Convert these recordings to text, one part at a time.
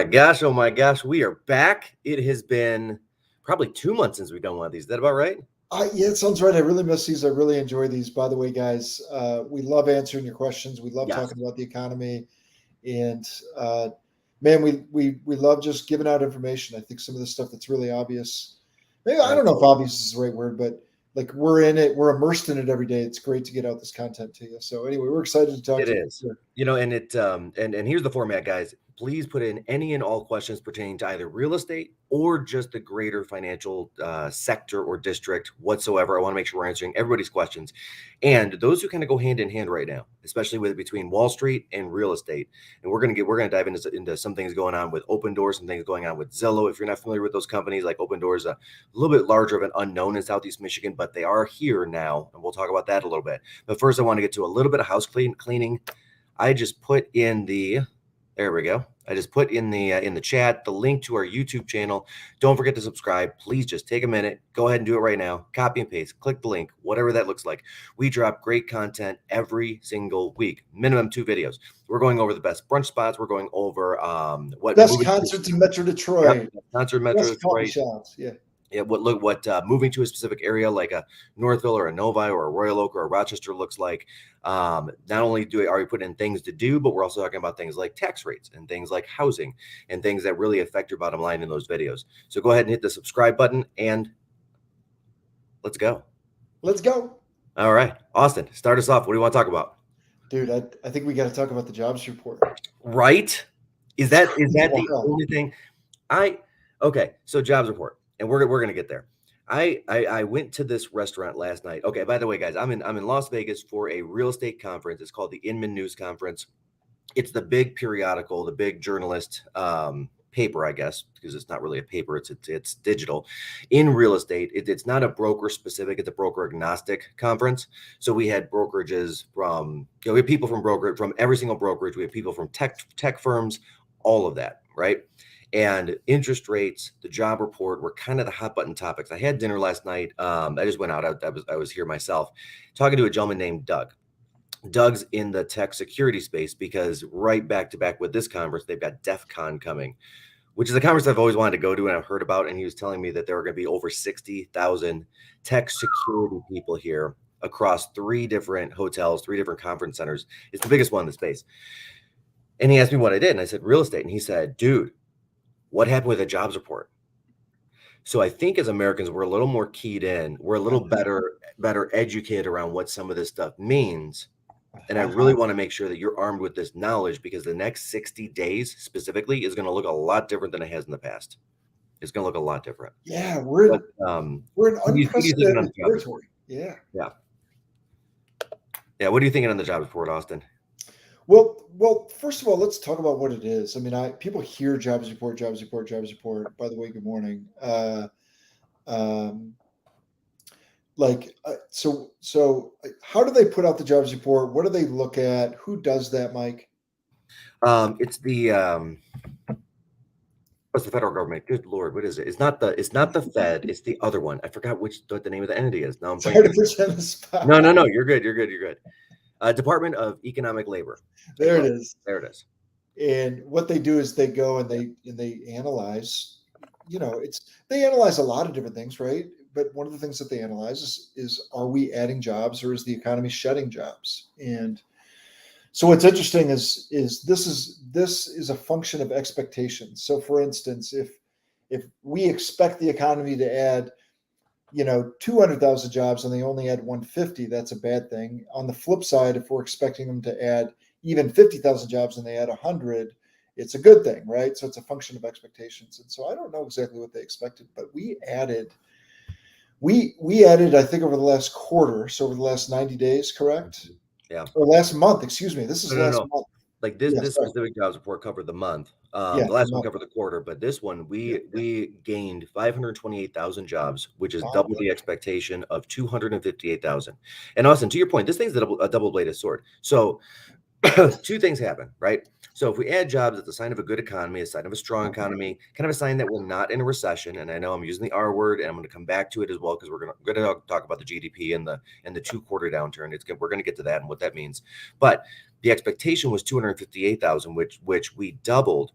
Oh my gosh, we are back. It has been probably 2 months since we've done one of these. Is that about right? Yeah, it sounds right. I really miss these. I really enjoy these. By the way, guys, we love answering your questions. We love Yes, talking about the economy, and man, we love just giving out information. I think some of the stuff that's really obvious. Maybe I don't know if absolutely. obvious is the right word, but like we're in it, we're immersed in it every day. It's great to get out this content to you. So anyway, we're excited to talk It to you. is. And it and here's the format, guys. Please put in any and all questions pertaining to either real estate or just the greater financial sector or district whatsoever. I want to make sure we're answering everybody's questions, and those who kind of go hand in hand right now, especially with between Wall Street and real estate. And we're gonna dive into some things going on with Opendoor, some things going on with Zillow. If you're not familiar with those companies, like Opendoor is a little bit larger of an unknown in Southeast Michigan, but they are here now, and we'll talk about that a little bit. But first, I want to get to a little bit of cleaning. I just put in the there we go. I just put in the chat the link to our YouTube channel. Don't forget to subscribe. Please just take a minute. Go ahead and do it right now. Copy and paste. Click the link, whatever that looks like. We drop great content every single week. Minimum 2 videos. We're going over the best brunch spots. We're going over what Best movie. concerts in Metro Yep, Detroit. concert Metro Best coffee Detroit. shops. Yeah. Yeah, what moving to a specific area like a Northville or a Novi or a Royal Oak or a Rochester looks like. Not only are we putting in things to do, but we're also talking about things like tax rates and things like housing and things that really affect your bottom line in those videos. So go ahead and hit the subscribe button and let's go. Let's go. All right, Austin, start us off. What do you want to talk about? Dude, I think we got to talk about the jobs report. Right? Is that the Wow. only thing? Okay, so jobs report, and we're gonna get there. I went to this restaurant last night. Okay, by the way, guys, I'm in Las Vegas for a real estate conference. It's called the Inman News Conference. It's the big periodical, the big journalist paper, I guess, because it's not really a paper. It's digital. In real estate, it's not a broker specific. It's a broker agnostic conference. So we had brokerages from we have people from every single brokerage. We have people from tech firms, all of that, right? And interest rates, the job report were kind of the hot button topics. I had dinner last night. I just went out. I was here myself, talking to a gentleman named Doug. Doug's in the tech security space because right back to back with this conference, they've got DEF CON coming, which is a conference I've always wanted to go to and I've heard about. And he was telling me that there are going to be over 60,000 tech security people here across 3 different hotels, 3 different conference centers. It's the biggest one in the space. And he asked me what I did. And I said, real estate. And he said, dude, what happened with the jobs report? So I think as Americans, we're a little more keyed in. We're a little better educated around what some of this stuff means. And I really want to make sure that you're armed with this knowledge because the next 60 days specifically is going to look a lot different than it has in the past. It's going to look a lot different. Yeah, we're in what do you thinking on unprecedented the job report? territory. Yeah. Yeah. Yeah. What are you thinking on the job report, Austin? Well, first of all, let's talk about what it is. I mean, people hear jobs report, jobs report, jobs report. By the way, good morning. Um, how do they put out the jobs report? What do they look at? Who does that, Mike? It's the what's the federal government? Good Lord, what is it? It's not the Fed. It's the other one. I forgot what the name of the entity is. Now I'm Sorry to blanking. put you on the spot. No. You're good. Department of Economic Labor. There it is. There it is. And what they do is they go and they analyze. They analyze a lot of different things, right? But one of the things that they analyze is are we adding jobs or is the economy shedding jobs? And so what's interesting is this is a function of expectations. So for instance, if we expect the economy to add 200,000 jobs and they only add 150, that's a bad thing. On the flip side, if we're expecting them to add even 50,000 jobs and they add 100, it's a good thing, right? So it's a function of expectations. And so I don't know exactly what they expected, but we added, I think over the last quarter, so over the last 90 days, correct? Yeah. Or last month, excuse me. This is last month. Like this specific jobs report covered the month. The last one covered the quarter, but this one we gained 528,000 jobs, which is double the expectation of 258,000. And Austin, to your point, this thing's a double-bladed sword. So 2 things happen, right? So if we add jobs, it's a sign of a good economy, a sign of a strong economy, kind of a sign that we're not in a recession. And I know I'm using the R word, and I'm going to come back to it as well because we're going to talk about the GDP and the 2-quarter downturn. We're going to get to that and what that means. But the expectation was 258,000, which we doubled.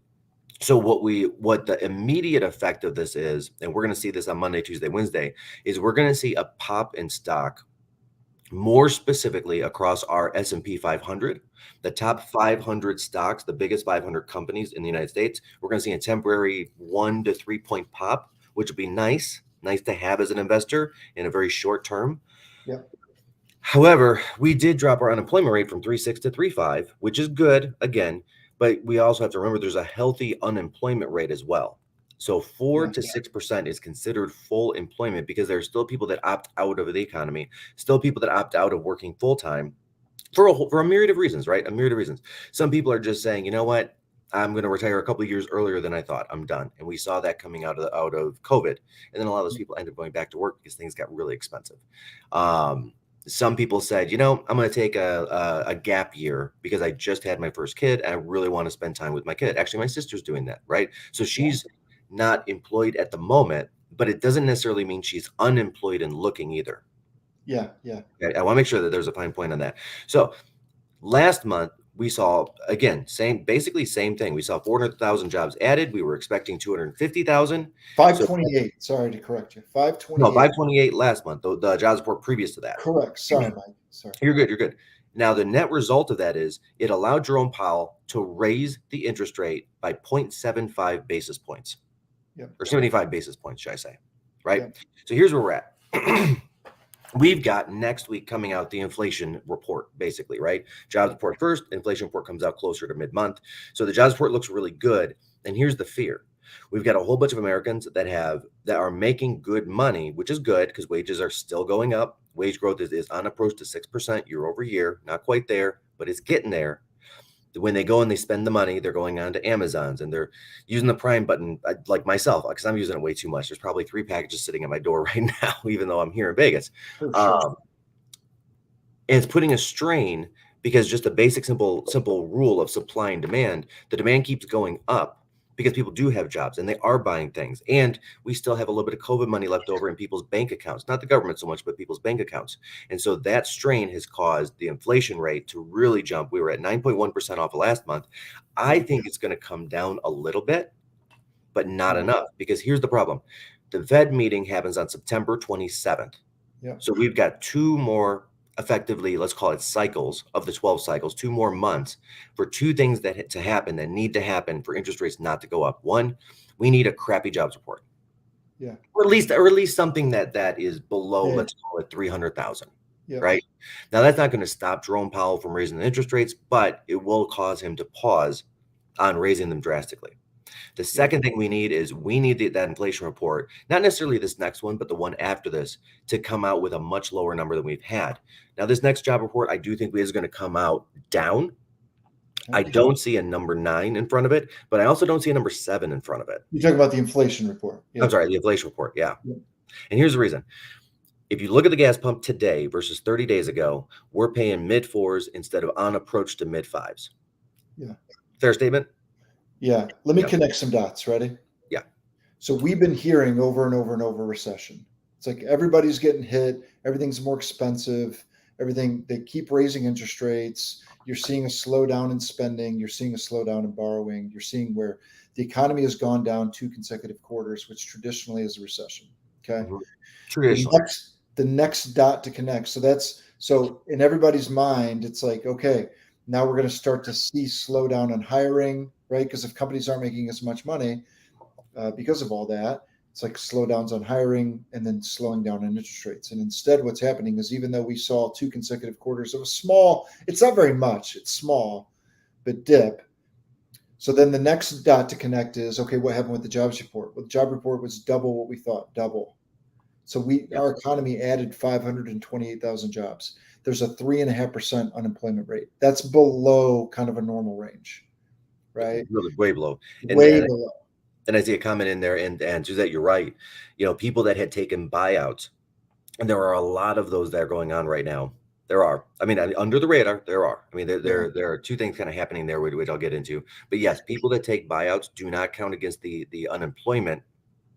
So what the immediate effect of this is, and we're going to see this on Monday, Tuesday, Wednesday, is we're going to see a pop in stock, more specifically across our S&P 500, the top 500 stocks, the biggest 500 companies in the United States. We're going to see a temporary 1 to 3 point pop, which would be nice to have as an investor in a very short term. Yep. However, we did drop our unemployment rate from 3.6 to 3.5, which is good again, but we also have to remember there's a healthy unemployment rate as well. So 4 Yeah. to 6% is considered full employment because there are still people that opt out of the economy, still people that opt out of working full time for a myriad of reasons, right? A myriad of reasons. Some people are just saying, you know what? I'm going to retire a couple of years earlier than I thought. I'm done. And we saw that coming out of COVID. And then a lot of those people ended up going back to work because things got really expensive. Some people said, you know, I'm going to take a gap year because I just had my first kid and I really want to spend time with my kid. Actually, my sister's doing that, right? So she's not employed at the moment, but it doesn't necessarily mean she's unemployed and looking either. Yeah. Yeah. I want to make sure that there's a fine point on that. So last month we saw, again, basically same thing. We saw 400,000 jobs added. We were expecting 250,000. 528. Sorry to correct you. No, 528. 528 last month. The jobs report previous to that. Correct. Sorry, Mike. Sorry. You're good. You're good. Now, the net result of that is it allowed Jerome Powell to raise the interest rate by 0.75 basis points, or 75 basis points, should I say, right? Yep. So here's where we're at. We've got next week coming out the inflation report, basically, right? Jobs report first, inflation report comes out closer to mid-month. So the jobs report looks really good. And here's the fear. We've got a whole bunch of Americans that are making good money, which is good because wages are still going up. Wage growth is on approach to 6% year over year. Not quite there, but it's getting there. When they go and they spend the money, they're going on to Amazon's and they're using the Prime button, like myself, because I'm using it way too much. There's probably 3 packages sitting at my door right now, even though I'm here in Vegas. For sure. And it's putting a strain because just a basic, simple rule of supply and demand, the demand keeps going up because people do have jobs and they are buying things. And we still have a little bit of COVID money left over in people's bank accounts, not the government so much, but people's bank accounts. And so that strain has caused the inflation rate to really jump. We were at 9.1% off of last month. I think it's going to come down a little bit, but not enough, because here's the problem. The Fed meeting happens on September 27th. Yep. So we've got 2 more, effectively, let's call it cycles of the 12 cycles, 2 more months for 2 things that need to happen for interest rates not to go up. One, we need a crappy jobs report. Yeah. Or at least something that is below, let's call it 300,000. Yep. Right? Now that's not going to stop Jerome Powell from raising the interest rates, but it will cause him to pause on raising them drastically. The second thing we need is that inflation report, not necessarily this next one, but the one after this, to come out with a much lower number than we've had. Now, this next job report, I do think is going to come out down. I don't see a number 9 in front of it, but I also don't see a number 7 in front of it. You're talking about the inflation report. Yeah. I'm sorry, the inflation report. Yeah. And here's the reason. If you look at the gas pump today versus 30 days ago, we're paying mid-4s instead of on approach to mid-5s. Yeah. Fair statement? Yeah. Let me connect some dots. Ready? Yeah. So we've been hearing over and over and over recession. It's like everybody's getting hit. Everything's more expensive. They keep raising interest rates. You're seeing a slowdown in spending. You're seeing a slowdown in borrowing. You're seeing where the economy has gone down 2 consecutive quarters, which traditionally is a recession. Okay. Mm-hmm. Traditionally. The next dot to connect. So in everybody's mind, it's like, okay, now we're going to start to see slowdown on hiring, right? Because if companies aren't making as much money because of all that, it's like slowdowns on hiring and then slowing down on interest rates. And instead, what's happening is even though we saw 2 consecutive quarters of a small, it's not very much, it's small, but dip. So then the next dot to connect is, okay, what happened with the jobs report? Well, the job report was double what we thought, double. So our economy added 528,000 jobs. There's a 3.5% unemployment rate. That's below kind of a normal range, right? Really way below. Way below. And I see a comment in there, and Suzette, you're right. People that had taken buyouts, and there are a lot of those that are going on right now. There are. I mean, under the radar, there are. I mean, there are 2 things kind of happening there, which I'll get into. But yes, people that take buyouts do not count against the unemployment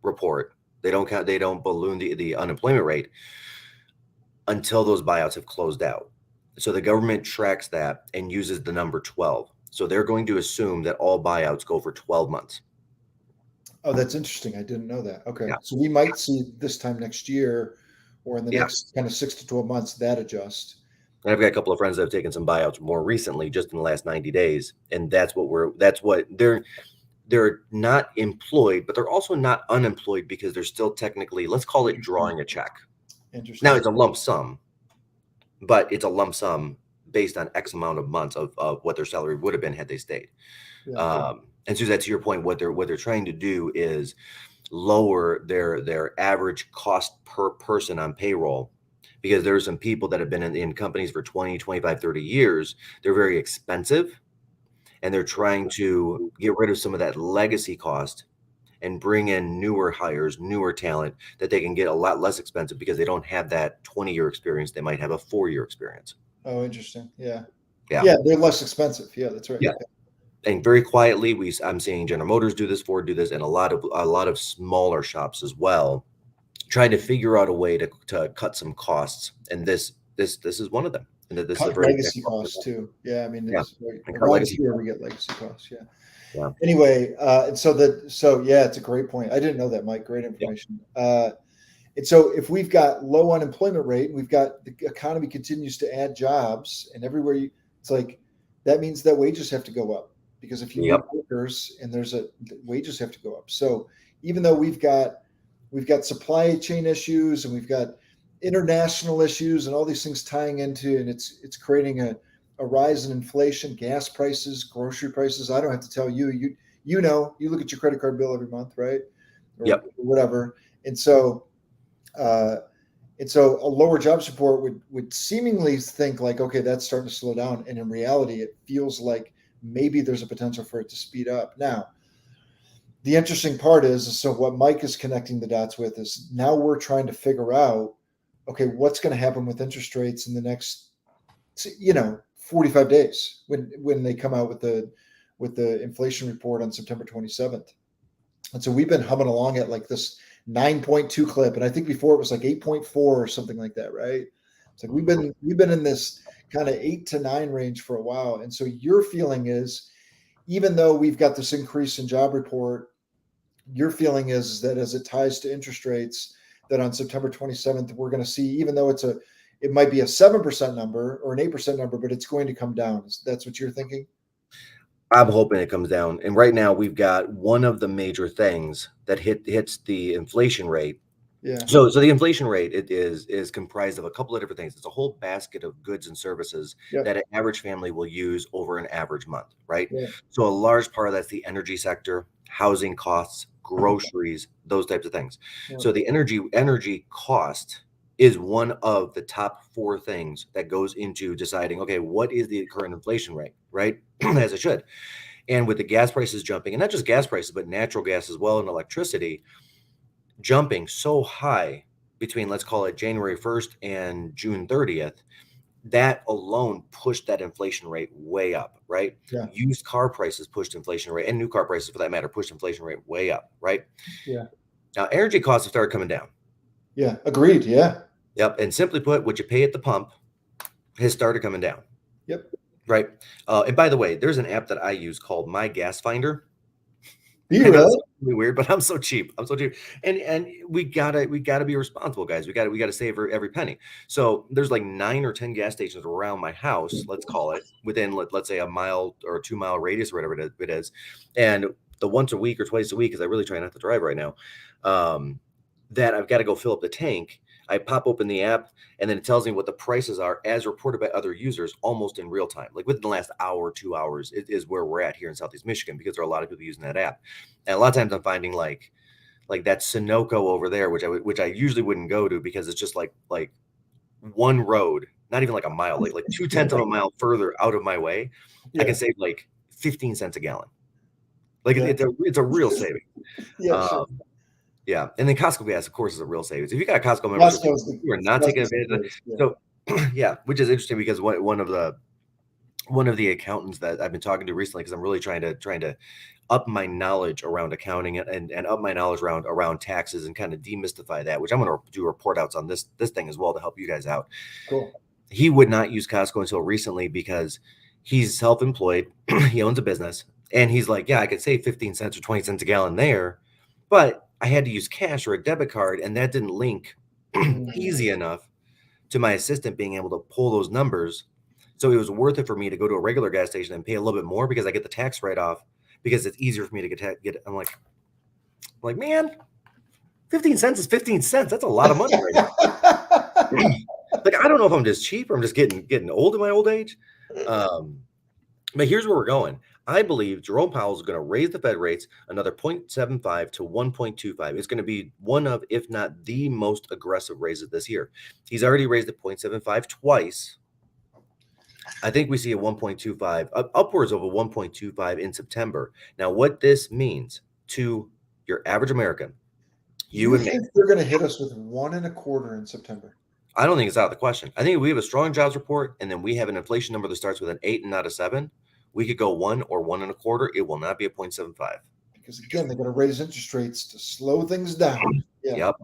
report. They don't count. They don't balloon the unemployment rate until those buyouts have closed out. So the government tracks that and uses the number 12. So they're going to assume that all buyouts go for 12 months. Oh, that's interesting. I didn't know that. Okay. Yeah. So we might see this time next year or in the Yeah. next kind of 6 to 12 months that adjust. And I've got a couple of friends that have taken some buyouts more recently, just in the last 90 days. And that's what they're not employed, but they're also not unemployed because they're still technically, let's call it drawing a check. Now Interesting. it's a lump sum, but it's a lump sum based on X amount of months of what their salary would have been had they stayed. Yeah. And so that's to your point. What they're trying to do is lower their average cost per person on payroll, because there are some people that have been in companies for 20, 25, 30 years. They're very expensive, and they're trying to get rid of some of that legacy cost and bring in newer hires, newer talent that they can get a lot less expensive because they don't have that 20-year experience. They might have a 4-year experience. Oh, interesting. Yeah. Yeah. Yeah. They're less expensive. Yeah, that's right. Yeah. And very quietly, I'm seeing General Motors do this, Ford do this, and a lot of smaller shops as well, trying to figure out a way to cut some costs. And this is one of them. And this is a Cut very legacy costs too. Yeah. I mean, yeah. it's And cut around legacy here costs. we get legacy costs. Yeah. Yeah. Anyway, and so yeah, it's a great point. I didn't know that, Mike. Great information. And so if we've got low unemployment rate, we've got the economy continues to add jobs, and everywhere it's like that means that wages have to go up, because if you need Yep. workers and wages have to go up. So even though we've got supply chain issues and we've got international issues and all these things tying into, and it's creating a rise in inflation, gas prices, grocery prices. I don't have to tell you, you know, you look at your credit card bill every month, right? Or Yep. whatever. And so a lower jobs report would seemingly think like, okay, that's starting to slow down. And in reality, it feels like maybe there's a potential for it to speed up. Now, the interesting part is, so what Mike is connecting the dots with is now we're trying to figure out, okay, what's going to happen with interest rates in the next, 45 days when they come out with the inflation report on September 27th. And so we've been humming along at like this 9.2 clip, and I think before it was like 8.4 or something like that, right? It's like we've been in this kind of 8 to 9 range for a while. And so your feeling is, even though we've got this increase in job report, your feeling is that as it ties to interest rates, that on September 27th, we're going to see, even though it might be a 7% number or an 8% number, but it's going to come down. That's what you're thinking? I'm hoping it comes down. And right now we've got one of the major things that hits the inflation rate. Yeah. So the inflation rate is comprised of a couple of different things. It's a whole basket of goods and services Yep. that an average family will use over an average month, right? Yeah. So a large part of that's the energy sector, housing costs, groceries, those types of things. Yeah. So the energy cost is one of the top 4 things that goes into deciding, okay, what is the current inflation rate, right? As it should. And with the gas prices jumping, and not just gas prices, but natural gas as well, and electricity jumping so high between, let's call it January 1st and June 30th, that alone pushed that inflation rate way up, right? Yeah. Used car prices pushed inflation rate, and new car prices for that matter, pushed inflation rate way up, right? Yeah. Now, energy costs have started coming down. Yeah. Agreed. Yeah. Yep. And simply put, what you pay at the pump has started coming down. Yep. Right. And by the way, there's an app that I use called My Gas Finder. Be really weird, but I'm so cheap. And we gotta be responsible, guys. We gotta save every penny. So there's like 9 or 10 gas stations around my house, let's call it, within let's say a mile or 2-mile radius or whatever it is. And the once a week or twice a week, because I really try not to drive right now, that I've got to go fill up the tank. I pop open the app, and then it tells me what the prices are as reported by other users almost in real time. Like within the last hour, 2 hours is where we're at here in Southeast Michigan, because there are a lot of people using that app. And a lot of times I'm finding like that Sunoco over there, which I usually wouldn't go to, because it's just like one road, not even like a mile, like 0.2 of a mile further out of my way. Yeah. I can save like 15 cents a gallon. Like Yeah. it's a real saving. Yeah. Sure. Yeah, and then Costco gas, of course, is a real savings. If you got a Costco membership, you are not taking advantage of it. Yeah. So, yeah, which is interesting, because one of the accountants that I've been talking to recently, because I'm really trying to up my knowledge around accounting and up my knowledge around taxes and kind of demystify that, which I'm going to do report outs on this thing as well to help you guys out. Cool. He would not use Costco until recently, because he's self-employed, he owns a business, and he's like, yeah, I could save 15 cents or 20 cents a gallon there, but I had to use cash or a debit card, and that didn't link easy Mm. enough to my assistant being able to pull those numbers. So it was worth it for me to go to a regular gas station and pay a little bit more because I get the tax write-off because it's easier for me to get. I'm like, man, 15 cents is 15 cents. That's a lot of money right now. Like, I don't know if I'm just cheap or I'm just getting old in my old age. But here's where we're going. I believe Jerome Powell is going to raise the Fed rates another 0.75 to 1.25. It's going to be one of, if not the most aggressive raises this year. He's already raised it 0.75 twice. I think we see a 1.25, upwards of a 1.25 in September. Now, what this means to your average American, you You and me, think they're going to hit us with 1.25 in September? I don't think it's out of the question. I think if we have a strong jobs report and then we have an inflation number that starts with an 8 and not a 7, we could go 1 or 1.25. It will not be a 0.75. Because again, they're going to raise interest rates to slow things down. Yeah. Yep.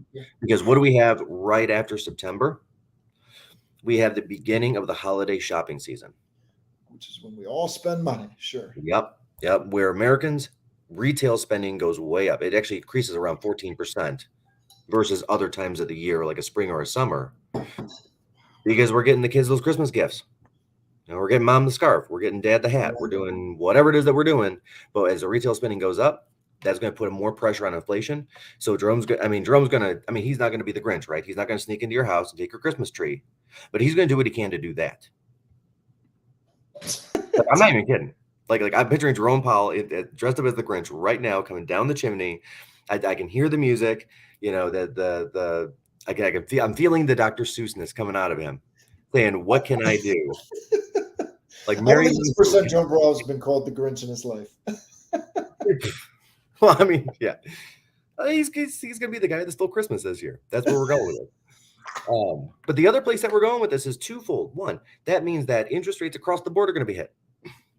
Because what do we have right after September? We have the beginning of the holiday shopping season. Which is when we all spend money. Sure. Yep. Where Americans' retail spending goes way up. It actually increases around 14% versus other times of the year, like a spring or a summer, because we're getting the kids those Christmas gifts. We're getting mom the scarf. We're getting dad the hat. We're doing whatever it is that we're doing. But as the retail spending goes up, that's going to put more pressure on inflation. So Jerome's going to, he's not going to be the Grinch, right? He's not going to sneak into your house and take your Christmas tree, but he's going to do what he can to do that. Like, I'm not even kidding. Like I'm picturing Jerome Powell dressed up as the Grinch right now, coming down the chimney. I can hear the music, I'm feeling the Dr. Seussness coming out of him saying, what can I do? Like I don't Mary. think this percent Joe Burrow has been called the Grinch in his life. Well, yeah, he's gonna be the guy that stole Christmas this year. That's where we're going with it. But the other place that we're going with this is twofold. One, that means that interest rates across the board are going to be hit,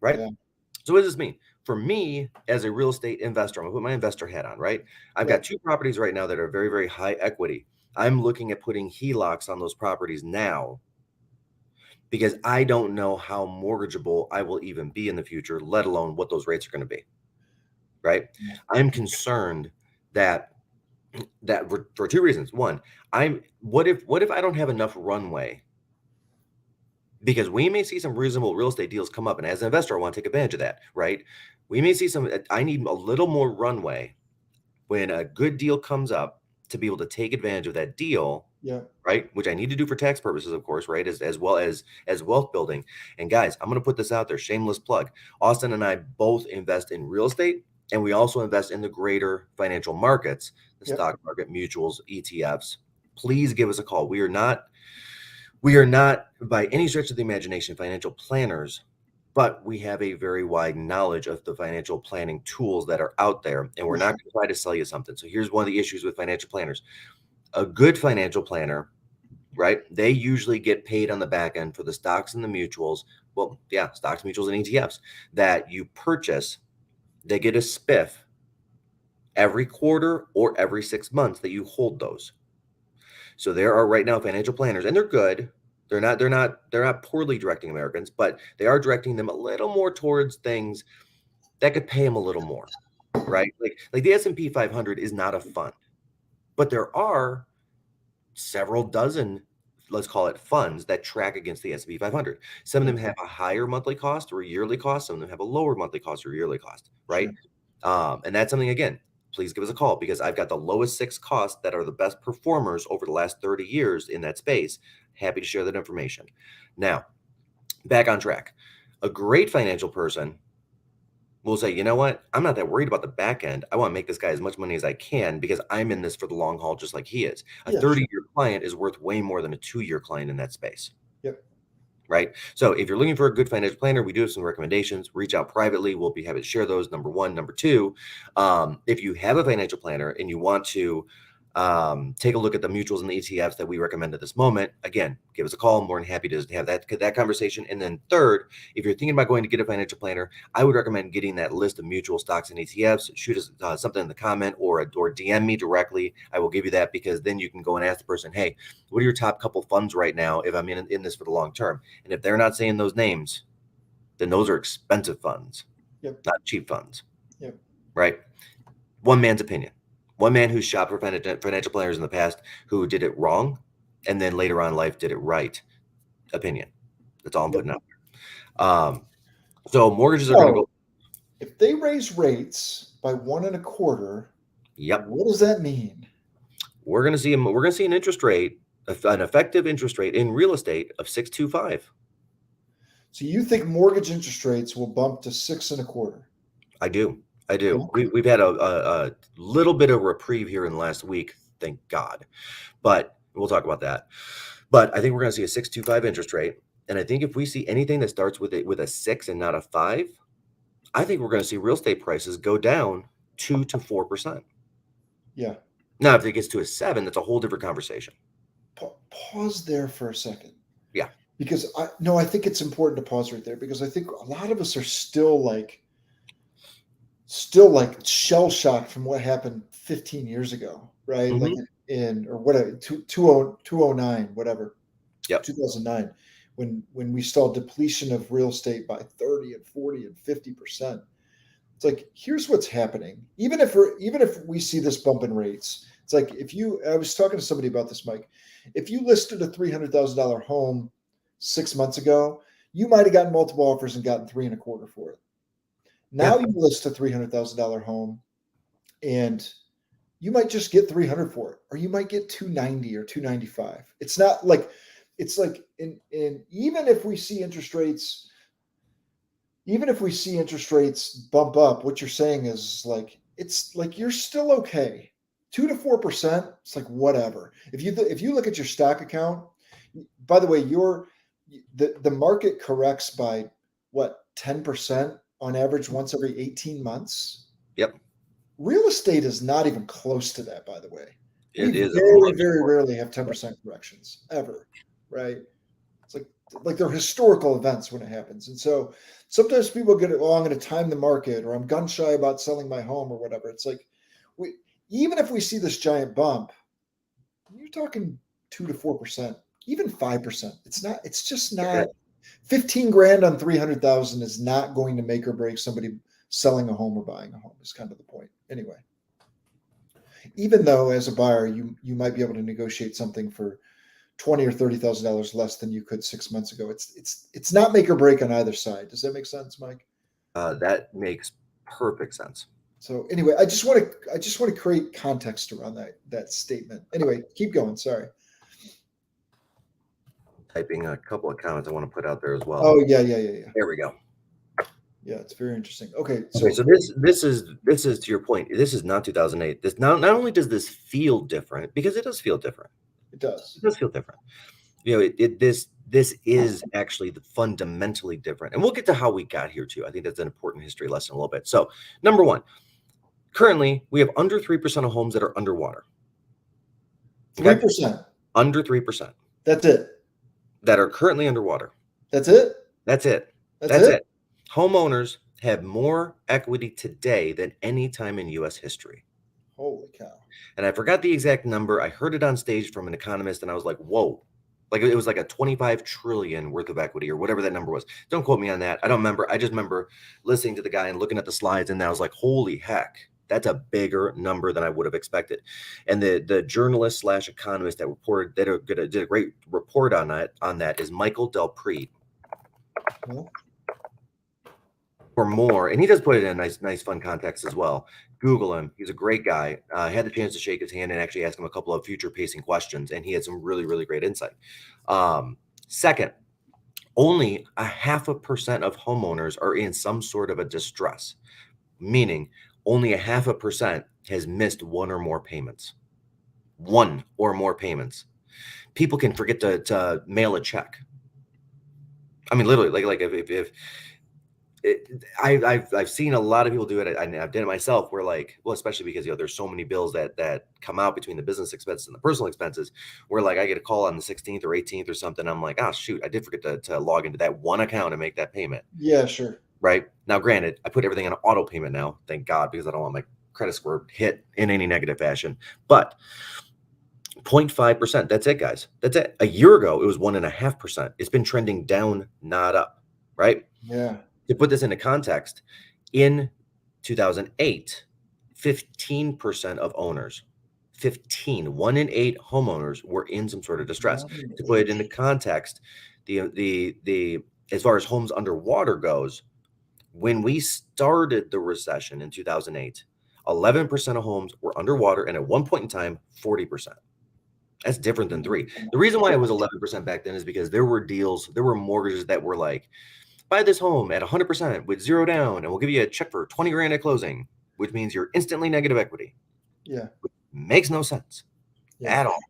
right? Yeah. So what does this mean for me as a real estate investor? I'm gonna put my investor hat on, right? I've got 2 properties right now that are very, very high equity. I'm looking at putting HELOCs on those properties now, because I don't know how mortgageable I will even be in the future, let alone what those rates are going to be. Right? Yeah. I'm concerned that for 2 reasons. One, what if I don't have enough runway? Because we may see some reasonable real estate deals come up, and as an investor, I want to take advantage of that, right? We may see I need a little more runway when a good deal comes up to be able to take advantage of that deal. Yeah. Right, which I need to do for tax purposes, of course, right, as well as wealth building. And guys, I'm going to put this out there, shameless plug. Austin and I both invest in real estate, and we also invest in the greater financial markets, the stock market, mutuals, ETFs. Please give us a call. We are not by any stretch of the imagination financial planners, but we have a very wide knowledge of the financial planning tools that are out there, and we're not going to try to sell you something. So here's one of the issues with financial planners. A good financial planner, right? They usually get paid on the back end for the stocks and the mutuals. Well, yeah, stocks, mutuals, and ETFs that you purchase. They get a spiff every quarter or every 6 months that you hold those. So there are right now financial planners, and they're good. They're not poorly directing Americans, but they are directing them a little more towards things that could pay them a little more, right? Like the S&P 500 is not a fund, but there are several dozen, let's call it, funds that track against the S&P 500. Some of them have a higher monthly cost or a yearly cost. Some of them have a lower monthly cost or yearly cost, right? And that's something, again, please give us a call, because I've got the lowest 6 costs that are the best performers over the last 30 years in that space. Happy to share that information. Now, back on track. A great financial person will say, you know what? I'm not that worried about the back end. I want to make this guy as much money as I can because I'm in this for the long haul, just like he is. A 30-year client is worth way more than a 2-year client in that space. Yep. Right. So if you're looking for a good financial planner, we do have some recommendations. Reach out privately. We'll be happy to share those. Number one. Number two, if you have a financial planner and you want to take a look at the mutuals and the ETFs that we recommend at this moment, again, give us a call. I'm more than happy to have that conversation. And then third, if you're thinking about going to get a financial planner, I would recommend getting that list of mutual stocks and ETFs. Shoot us something in the comment or DM me directly. I will give you that, because then you can go and ask the person, hey, what are your top couple funds right now if I'm in this for the long term? And if they're not saying those names, then those are expensive funds, not cheap funds. Yep. Right? One man's opinion. One man who shopped for financial planners in the past who did it wrong, and then later on in life did it right. Opinion. That's all I'm Yep. putting out there. So mortgages are going to So go. if they raise rates by 1.25, Yep. what does that mean? We're going to see an interest rate, an effective interest rate in real estate of 6.25. So you think mortgage interest rates will bump to 6.25? I do. I do. Okay. We've had a little bit of reprieve here in the last week, thank God. But we'll talk about that. But I think we're going to see a 6.25 interest rate. And I think if we see anything that starts with a 6 and not a 5, I think we're going to see real estate prices go down 2 to 4%. Yeah. Now, if it gets to a 7, that's a whole different conversation. Pause there for a second. Yeah. Because I think it's important to pause right there, because I think a lot of us are still like shell shocked from what happened 15 years ago, right? Mhm. Like or whatever, 2009, whatever. Yep. 2009, when we saw depletion of real estate by 30 and 40 and 50%. It's like, here's what's happening. Even if we see this bump in rates, it's like, I was talking to somebody about this, Mike. If you listed a $300,000 home 6 months ago, you might have gotten multiple offers and gotten 3.25 for it. Now Yeah. you list a $300,000 home and you might just get 300 for it, or you might get 290 or 295. It's not like, it's like, in even if we see interest rates bump up, what you're saying is like, it's like you're still okay. 2 to 4%, it's like whatever. If you look at your stock account, by the way, the market corrects by what, 10% on average once every 18 months. Yep. Real estate is not even close to that, by the way. It We is very, very rarely have 10% corrections ever, right? It's like they're historical events when it happens. And so sometimes people get it, I'm going to time the market, or I'm gun shy about selling my home or whatever. It's like, even if we see this giant bump, you're talking 2 to 4%, even 5%. It's just not 15 grand on 300,000 is not going to make or break somebody selling a home or buying a home, is kind of the point. Anyway, even though as a buyer, you might be able to negotiate something for $20,000 or $30,000 less than you could 6 months ago. It's not make or break on either side. Does that make sense, Mike? That makes perfect sense. So anyway, I just want to create context around that statement. Anyway, keep going. Sorry. Typing a couple of comments I want to put out there as well. Oh yeah. There we go. Yeah, it's very interesting. Okay, So this is to your point. This is not 2008. This not only does this feel different, because it does feel different. it does. It does feel different. You know, this is actually fundamentally different, and we'll get to how we got here too. I think that's an important history lesson a little bit. So, number one, currently we have under 3% of homes that are underwater. 3%. Under 3%. That's it. That are currently underwater. That's it. That's it. That's it. Homeowners have more equity today than any time in U.S. history. Holy cow. And I forgot the exact number. I heard it on stage from an economist, and I was like, whoa. Like it was like a 25 trillion worth of equity or whatever that number was. Don't quote me on that. I don't remember. I just remember listening to the guy and looking at the slides, and I was like, holy heck, that's a bigger number than I would have expected. And the journalist / economist that did a great report on that is Michael Del Prete. Well, For more, and he does put it in a nice fun context as well. Google him. He's a great guy. I had the chance to shake his hand and actually ask him a couple of future pacing questions, and he had some really, really great insight. Second, only 0.5% of homeowners are in some sort of a distress, meaning only 0.5% has missed one or more payments. One or more payments. People can forget to mail a check. I mean, literally, like if I've seen a lot of people do it. I've done it myself. Where like, well, especially because there's so many bills that come out between the business expenses and the personal expenses. Where like I get a call on the 16th or 18th or something. I'm like, oh shoot, I did forget to log into that one account and make that payment. yeah, sure. Right now, granted, I put everything on auto payment now. Thank God, because I don't want my credit score hit in any negative fashion. But 0.5%. That's it, guys. That's it. A year ago, it was 1.5%. It's been trending down, not up. Right. Yeah. To put this into context, in 2008, 15% of owners, 1 in 8 homeowners were in some sort of distress. 1 in To put it 8. into context, the as far as homes underwater goes, when we started the recession in 2008, 11% of homes were underwater, and at one point in time, 40%. That's different than 3. The reason why it was 11% back then is because there were deals, there were mortgages that were like, buy this home at 100% with 0 down, and we'll give you a check for 20 grand at closing, which means you're instantly negative equity. Yeah. Makes no sense Yeah. at all.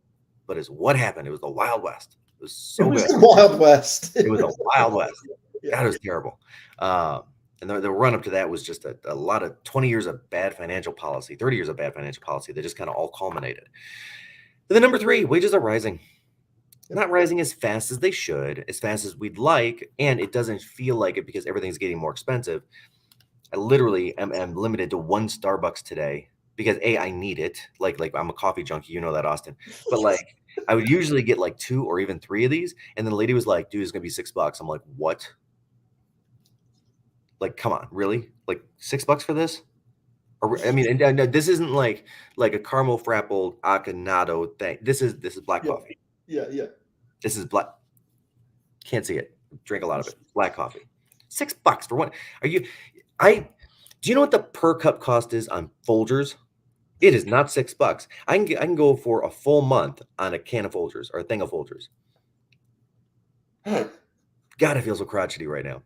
But it's what happened. It was the Wild West. It was It so was good. the Wild West. It was a Wild West. Yeah. God, it was terrible. And the run up to that was just a lot of 20 years of bad financial policy, 30 years of bad financial policy that just kind of all culminated. And then number 3, wages are rising. Not rising as fast as they should, as fast as we'd like, and it doesn't feel like it because everything's getting more expensive. I literally am limited to 1 Starbucks today because I need it. Like I'm a coffee junkie, you know that, Austin. But like I would usually get like 2 or even 3 of these, and then the lady was like, "Dude, it's gonna be $6." I'm like, "What? Like, come on, really? Like $6 for this?" Or, I mean, and this isn't like a caramel frapple acanado thing. This is black Yeah. coffee. Yeah. This is black. Can't see it. Drink a lot of it. Black coffee. $6 for what? Are you? Do you know what the per cup cost is on Folgers? It is not $6. I can go for a full month on a can of Folgers or a thing of Folgers. God, it feels so crotchety right now.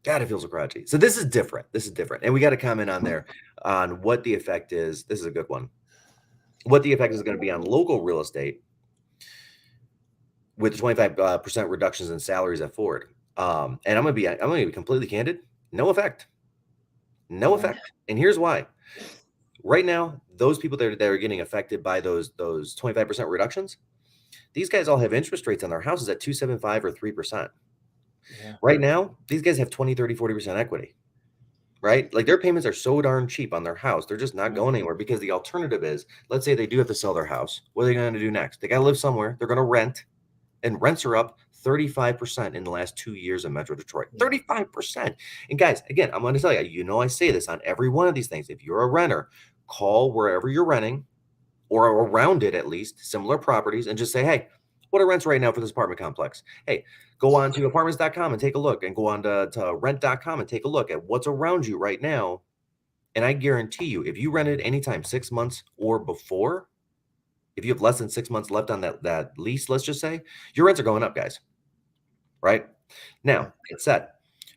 God, it feels so crotchety. So this is different. This is different. And we got to comment on there on what the effect is. This is a good one. What the effect is going to be on local real estate with the 25% reductions in salaries at Ford. And I'm gonna be completely candid. No effect. No effect. And here's why. Right now, those people that are getting affected by those 25% reductions, these guys all have interest rates on their houses at 2.75 or 3%. Yeah. Right now, these guys have 20, 30, 40% equity. Right? Like their payments are so darn cheap on their house. They're just not going anywhere because the alternative is, let's say they do have to sell their house. What are they going to do next? They got to live somewhere. They're going to rent, and rents are up 35% in the last 2 years in Metro Detroit. 35%. And guys, again, I'm going to tell you, I say this on every one of these things. If you're a renter, call wherever you're renting or around it, at least similar properties, and just say, hey, what are rents right now for this apartment complex? Hey, go on to apartments.com and take a look, and go on to rent.com and take a look at what's around you right now. And I guarantee you, if you rented anytime 6 months or before, if you have less than 6 months left on that lease, let's just say, your rents are going up, guys. Right? Now, it's said,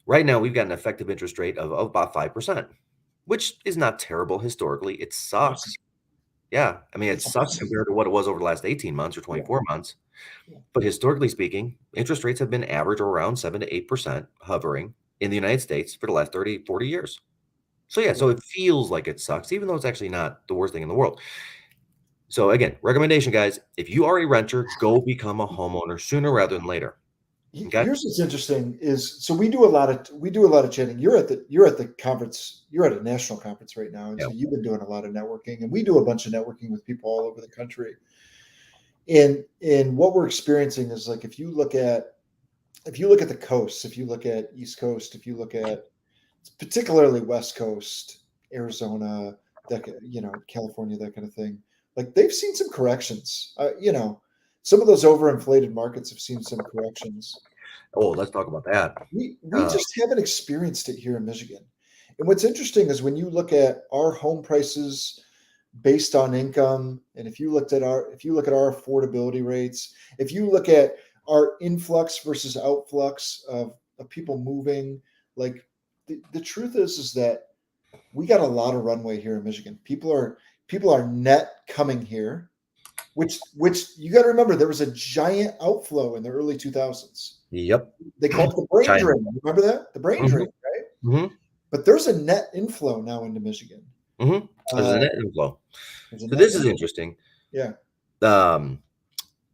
right now we've got an effective interest rate of about 5%, which is not terrible historically. It sucks. Yeah. I mean, it sucks compared to what it was over the last 18 months or 24 months. But historically speaking, interest rates have been average around 7 to 8% hovering in the United States for the last 30, 40 years. So yeah, so it feels like it sucks, even though it's actually not the worst thing in the world. So again, recommendation, guys, if you are a renter, go become a homeowner sooner rather than later. Okay? Here's what's interesting is, so we do a lot of chatting. You're at the conference. You're at a national conference right now, and so you've been doing a lot of networking, and we do a bunch of networking with people all over the country. And what we're experiencing is, like, if you look at the coasts, if you look at East Coast, if you look at particularly West Coast, Arizona, California, that kind of thing, like, they've seen some corrections. Some of those overinflated markets have seen some corrections. Oh, let's talk about that. We just haven't experienced it here in Michigan. And what's interesting is when you look at our home prices based on income, and if you look at our affordability rates, if you look at our influx versus outflux of people moving, like, the truth is that we got a lot of runway here in Michigan. People are net coming here, which you got to remember, there was a giant outflow in the early 2000s. Yep. They called it the brain drain. Remember that? The brain drain, right? Mm-hmm. But there's a net inflow now into Michigan. Mm-hmm. There's a net inflow. So this is interesting. Yeah.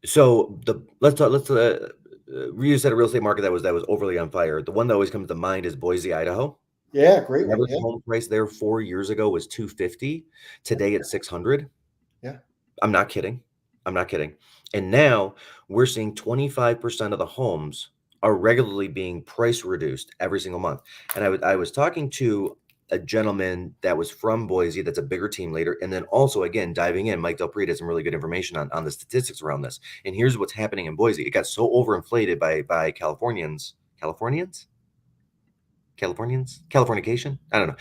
So let's you said a real estate market that was overly on fire. The one that always comes to mind is Boise, Idaho. Yeah, great one. Average home price there 4 years ago was $250. Today it's $600. Yeah. I'm not kidding. And now we're seeing 25% of the homes are regularly being price reduced every single month. And I was talking to a gentleman that was from Boise that's a bigger team leader. And then also, again, diving in, Mike Del Prete has some really good information on the statistics around this. And here's what's happening in Boise. It got so overinflated by Californians. Californication, I don't know,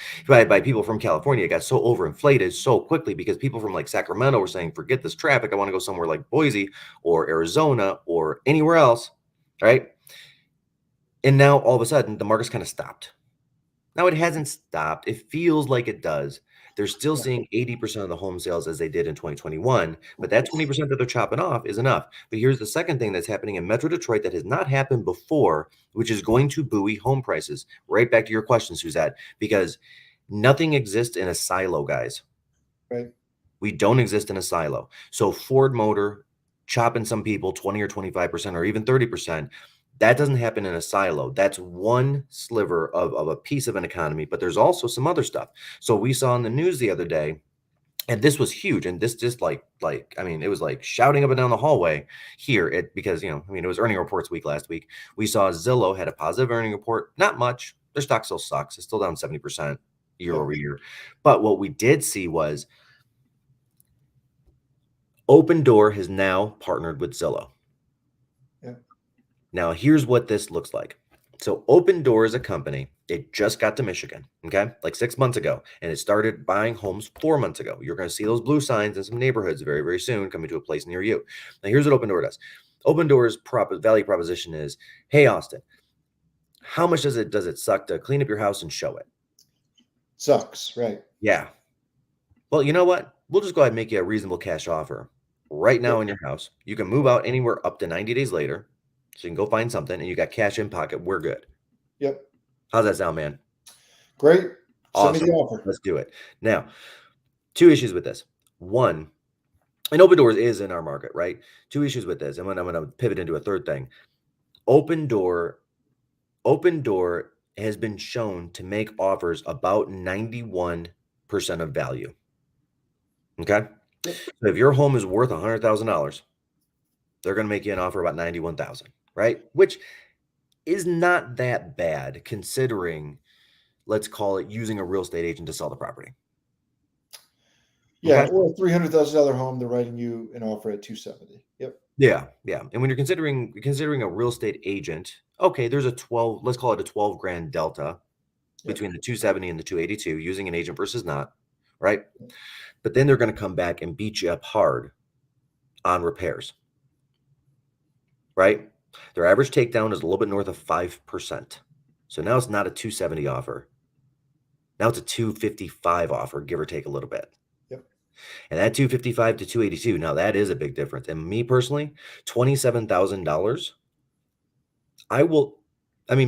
by people from California. It got so overinflated so quickly because people from like Sacramento were saying, forget this traffic, I want to go somewhere like Boise or Arizona or anywhere else, right? And now all of a sudden the market's kind of stopped. Now it hasn't stopped. It feels like it does. They're still seeing 80% of the home sales as they did in 2021, but that 20% that they're chopping off is enough. But here's the second thing that's happening in Metro Detroit that has not happened before, which is going to buoy home prices. Right back to your question, Suzette, because nothing exists in a silo, guys. Right. We don't exist in a silo. So Ford Motor chopping some people 20 or 25% or even 30%. That doesn't happen in a silo. That's one sliver of a piece of an economy, but there's also some other stuff. So we saw in the news the other day, and this was huge, and this just I mean, it was like shouting up and down the hallway here because, it was earning reports week last week. We saw Zillow had a positive earning report, not much. Their stock still sucks. It's still down 70% year over year. But what we did see was Opendoor has now partnered with Zillow. Now, here's what this looks like. So Opendoor is a company. It just got to Michigan, okay, like 6 months ago, and it started buying homes 4 months ago. You're going to see those blue signs in some neighborhoods very, very soon coming to a place near you. Now, here's what Opendoor does. Opendoor's value proposition is, hey, Austin, how much does it suck to clean up your house and show it? Sucks, right? Yeah. Well, you know what? We'll just go ahead and make you a reasonable cash offer right now in your house. You can move out anywhere up to 90 days later. So you can go find something and you got cash in pocket. We're good. Yep. How's that sound, man? Great. Awesome. Send me the offer. Let's do it. Now, two issues with this. One, and Opendoor is in our market, right? Two issues with this. And I'm going to pivot into a third thing. Opendoor has been shown to make offers about 91% of value. Okay. Yep. So if your home is worth $100,000, they're going to make you an offer about 91,000, right? Which is not that bad considering, let's call it, using a real estate agent to sell the property. Yeah, or a $300,000 home, they're writing you an offer at 270. Yep. Yeah. And when you're considering a real estate agent, okay, there's let's call it a 12 grand delta between the 270 and the 282 using an agent versus not, right? But then they're going to come back and beat you up hard on repairs, right? Their average takedown is a little bit north of 5%. So now it's not a 270 offer. Now it's a 255 offer, give or take a little bit. Yep. And that 255 to 282, now that is a big difference. And me personally, $27,000,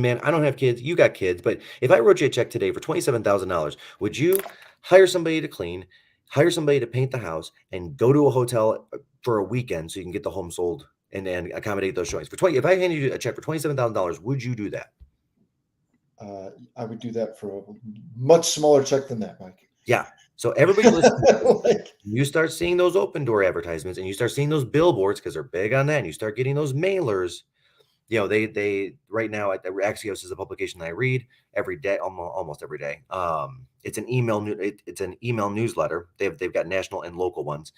man, I don't have kids. You got kids. But if I wrote you a check today for $27,000, would you hire somebody to clean, hire somebody to paint the house, and go to a hotel for a weekend so you can get the home sold and accommodate those showings? If I handed you a check for $27,000, would you do that? I would do that for a much smaller check than that, Mike. Yeah. So everybody listening, you start seeing those Opendoor advertisements and you start seeing those billboards because they're big on that, and you start getting those mailers. They right now, Axios is a publication that I read every day, almost every day. It's an email newsletter. They've got national and local ones.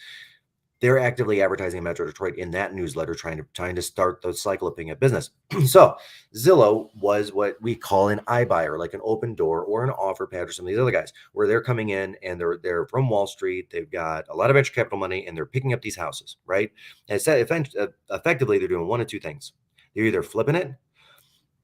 They're actively advertising in Metro Detroit in that newsletter, trying to start the cycle of being a business. So Zillow was what we call an iBuyer, like an Opendoor or an OfferPad or some of these other guys, where they're coming in and they're from Wall Street. They've got a lot of venture capital money and they're picking up these houses, right? And effectively, they're doing one of two things. They're either flipping it,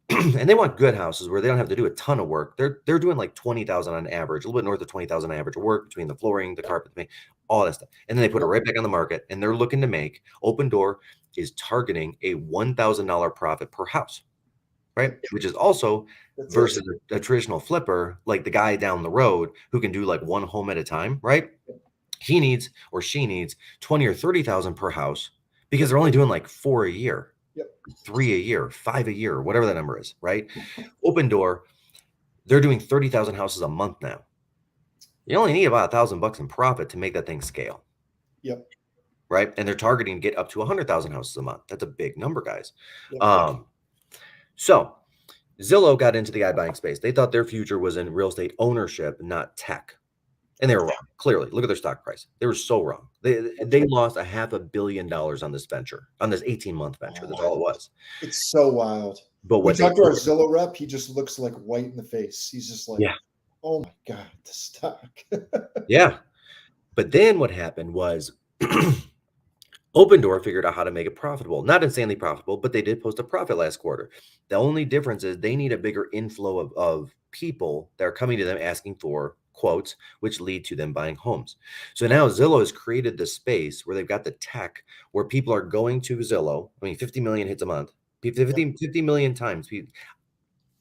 and they want good houses where they don't have to do a ton of work. They're doing like 20,000 on average, a little bit north of 20,000 on average of work between the flooring, the carpet, all that stuff. And then they put it right back on the market, and they're looking to make. Opendoor is targeting a $1,000 profit per house, right? Which is also versus a traditional flipper, like the guy down the road who can do like one home at a time, right? He needs or she needs 20 or 30,000 per house because they're only doing like 4 a year. 3 a year, 5 a year, whatever the number is, right? Opendoor, they're doing 30,000 houses a month now. You only need about $1,000 in profit to make that thing scale. Yep. Right. And they're targeting to get up to 100,000 houses a month. That's a big number, guys. Yep. So Zillow got into the iBuying space. They thought their future was in real estate ownership, not tech. And they were wrong. Clearly, look at their stock price. They were so wrong. They lost a $500 million on this venture, on this 18-month venture. That's all it was. It's so wild. But We what they talked to our Zillow rep. He just looks like white in the face. He's just like, yeah, oh my God, the stock. yeah. But then what happened was Opendoor figured out how to make it profitable. Not insanely profitable, but they did post a profit last quarter. The only difference is they need a bigger inflow of people that are coming to them asking for quotes, which lead to them buying homes. So now Zillow has created this space where they've got the tech where people are going to Zillow. I mean, 50 million hits a month. 50 million times.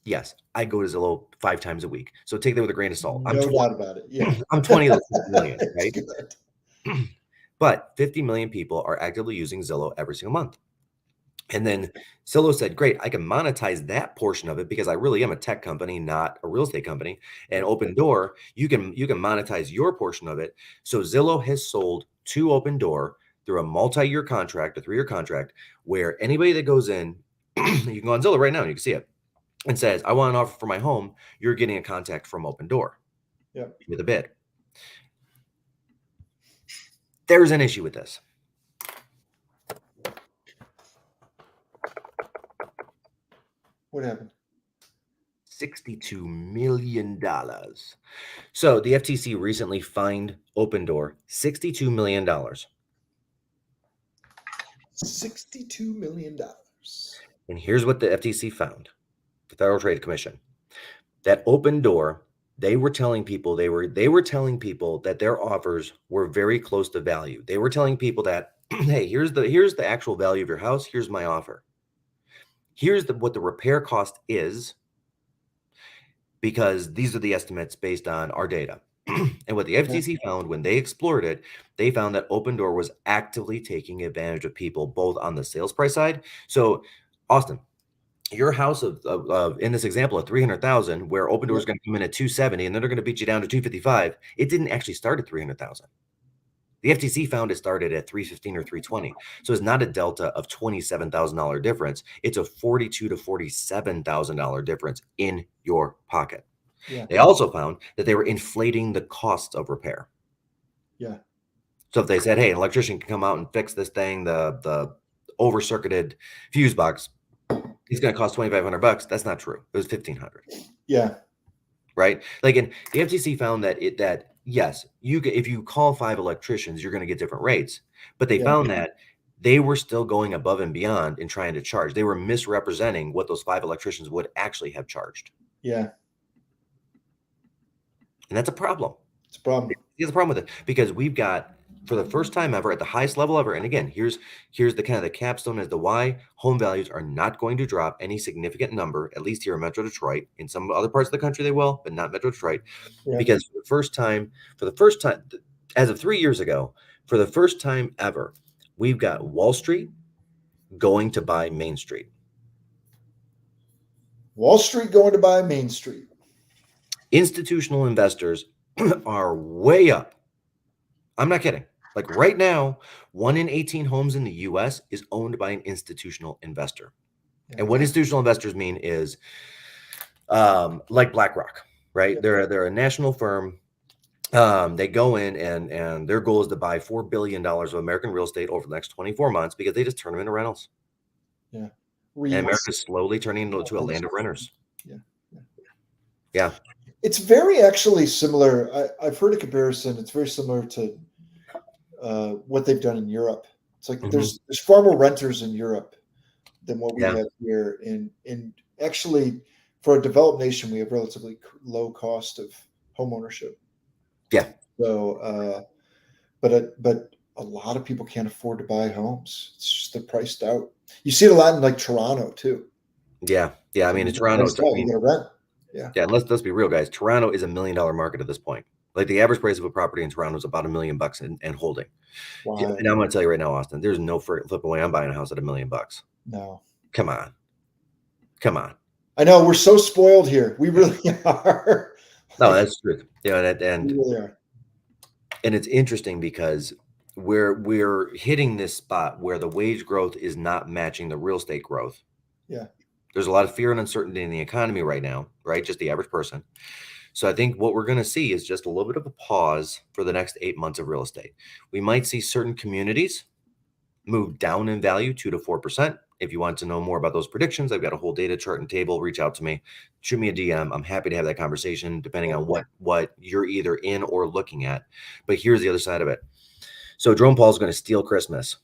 Yes, I go to Zillow 5 times a week. So take that with a grain of salt. No doubt about it. Yeah. I'm 20 of those 50 million, It's right? good. But 50 million people are actively using Zillow every single month. And then Zillow said, great, I can monetize that portion of it because I really am a tech company, not a real estate company. And Opendoor, you can monetize your portion of it. So Zillow has sold to Opendoor through a multi-year contract, a 3-year contract, where anybody that goes in, you can go on Zillow right now and you can see it, and says, I want an offer for my home, you're getting a contact from Opendoor with a bid. There's an issue with this. What happened? $62 million. So the FTC recently fined Opendoor $62 million. $62 million. And here's what the FTC found, the Federal Trade Commission, that Opendoor, they were telling people that their offers were very close to value. They were telling people that, hey, here's the actual value of your house. Here's my offer. Here's what the repair cost is, because these are the estimates based on our data. And what the FTC found when they explored it, they found that Opendoor was actively taking advantage of people both on the sales price side. So, Austin, your house of in this example of 300,000, where Opendoor is going to come in at 270, and then they're going to beat you down to 255. It didn't actually start at 300,000. The FTC found it started at 315 or 320. So it's not a delta of $27,000 difference. It's a $42,000 to $47,000 difference in your pocket. Yeah. They also found that they were inflating the cost of repair. Yeah. So if they said, hey, an electrician can come out and fix this thing, the over-circuited fuse box, it's going to cost $2,500. That's not true. It was $1,500. Yeah. Right? Like, and the FTC found that yes, if you call 5 electricians, you're going to get different rates. But they found that they were still going above and beyond in trying to charge. They were misrepresenting what those 5 electricians would actually have charged. Yeah. And that's a problem. It's a problem. Here's the problem with it, because we've got, for the first time ever, at the highest level ever, and again, here's the kind of the capstone as to why home values are not going to drop any significant number, at least here in Metro Detroit. In some other parts of the country they will, but not Metro Detroit. Because for the first time, as of 3 years ago, for the first time ever, we've got Wall Street going to buy Main Street. Wall Street going to buy Main Street. Institutional investors are way up. I'm not kidding. Like right now, 1 in 18 homes in the US is owned by an institutional investor. Yeah. And what institutional investors mean is like BlackRock, right? Yeah. They're a national firm. They go in and their goal is to buy $4 billion of American real estate over the next 24 months because they just turn them into rentals. Yeah. And America's slowly turning into a land of renters. Yeah. Yeah. It's very actually similar. I've heard a comparison. It's very similar to what they've done in Europe. It's like there's far more renters in Europe than what we have here. And actually, for a developed nation, we have relatively low cost of home ownership. Yeah. So, but a lot of people can't afford to buy homes. It's just they're priced out. You see it a lot in like Toronto too. Yeah. I mean, in Toronto, you gotta rent. Yeah. Let's be real, guys. Toronto is $1 million market at this point. Like the average price of a property in Toronto is about $1 million and holding. Wow. And I'm going to tell you right now, Austin, there's no flipping way I'm buying a house at $1 million. No. Come on. I know we're so spoiled here. We really are. No, that's true. Yeah, and we really are. And it's interesting because we're hitting this spot where the wage growth is not matching the real estate growth. Yeah. There's a lot of fear and uncertainty in the economy right now, right? Just the average person. So I think what we're going to see is just a little bit of a pause for the next 8 months of real estate. We might see certain communities move down in value 2 to 4%. If you want to know more about those predictions, I've got a whole data chart and table. Reach out to me, shoot me a DM. I'm happy to have that conversation depending on what you're either in or looking at. But here's the other side of it. So Jerome Paul is going to steal Christmas.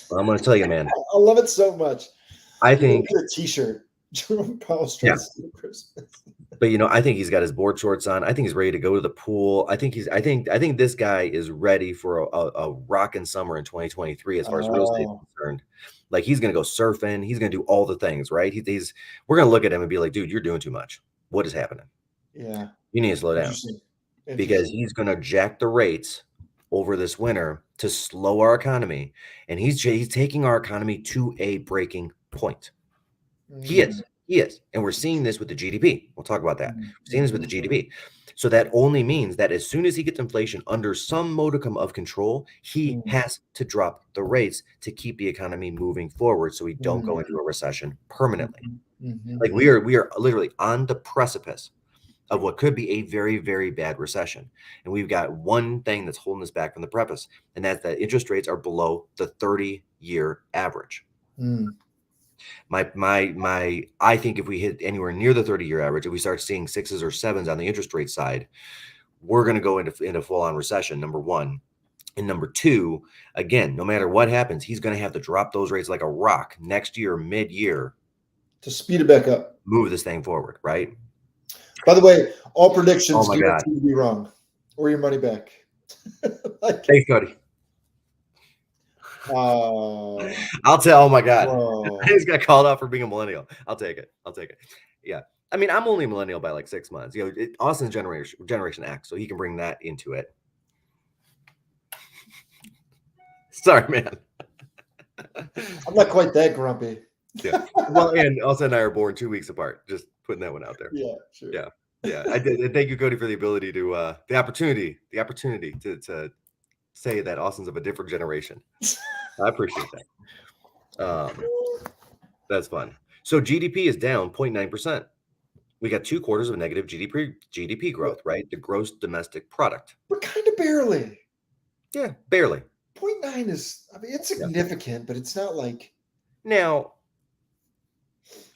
Well, I'm going to tell you, man. I love it so much. I think a T-shirt. Jerome Powell's trying to steal Christmas. But I think he's got his board shorts on. I think he's ready to go to the pool. I think this guy is ready for a rockin' summer in 2023 as far as real estate is concerned. Like he's gonna go surfing. He's gonna do all the things, right? We're gonna look at him and be like, dude, you're doing too much. What is happening? Yeah. You need to slow down because he's gonna jack the rates over this winter to slow our economy, and he's taking our economy to a breaking point. He is. And we're seeing this with the GDP. We'll talk about that. We're seeing this with the GDP. So that only means that as soon as he gets inflation under some modicum of control, he has to drop the rates to keep the economy moving forward so we don't go into a recession permanently. Like we are literally on the precipice of what could be a very, very bad recession. And we've got one thing that's holding us back from the preface, and that's that interest rates are below the 30-year average. I think if we hit anywhere near the 30-year average, if we start seeing 6s or 7s on the interest rate side, we're going to go into full-on recession, number one. And number two, again, no matter what happens, he's going to have to drop those rates like a rock next year, mid-year, to speed it back up. Move this thing forward, right? By the way, all predictions guaranteed to be wrong or your money back. Thanks, Cody. I'll tell. Oh my God, I just got called out for being a millennial. I'll take it. Yeah, I mean, I'm only a millennial by like 6 months. Austin's generation X, so he can bring that into it. Sorry, man. I'm not quite that grumpy. Yeah. Well, and Elsa and I are born 2 weeks apart. Just putting that one out there. Yeah. Sure. Yeah. I did. Thank you, Cody, for the ability to the opportunity to say that Austin's of a different generation. I appreciate that. That's fun. So GDP is down 0.9%. We got 2 quarters of negative GDP growth, right? The gross domestic product. But kind of barely. Yeah, barely. 0.9 is, I mean, it's significant, but it's not like. Now,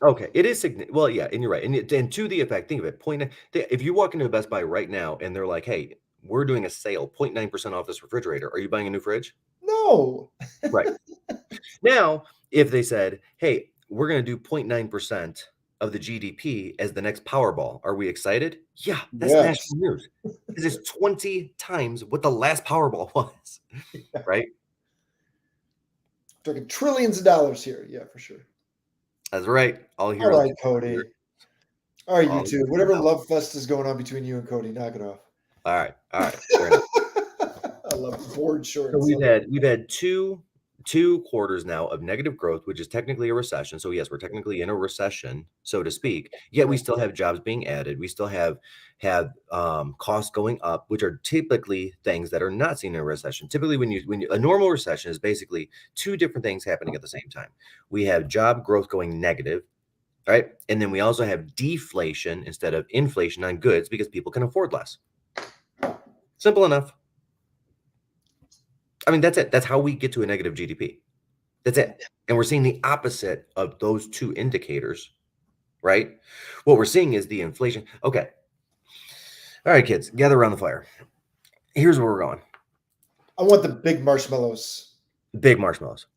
okay, it is significant. Well, yeah, and you're right. And to the effect, think of it, 0.9. If you walk into a Best Buy right now and they're like, hey, we're doing a sale, 0.9% off this refrigerator. Are you buying a new fridge? No. Right. Now, if they said, hey, we're going to do 0.9% of the GDP as the next Powerball, are we excited? Yeah, that's national news. This is 20 times what the last Powerball was, right? Talking trillions of dollars here. Yeah, for sure. That's right. All right, Cody. All right, you two. Whatever love fest is going on between you and Cody, knock it off. All right. I love board shorts. So we've had two quarters now of negative growth, which is technically a recession. So yes, we're technically in a recession, so to speak. Yet we still have jobs being added. We still have costs going up, which are typically things that are not seen in a recession. Typically, when you a normal recession is basically 2 different things happening at the same time. We have job growth going negative, right? And then we also have deflation instead of inflation on goods because people can afford less. Simple enough. I mean, that's it. That's how we get to a negative GDP. That's it. And we're seeing the opposite of those 2 indicators, right? What we're seeing is the inflation. Okay. All right, kids, gather around the fire. Here's where we're going. I want the big marshmallows. Big marshmallows.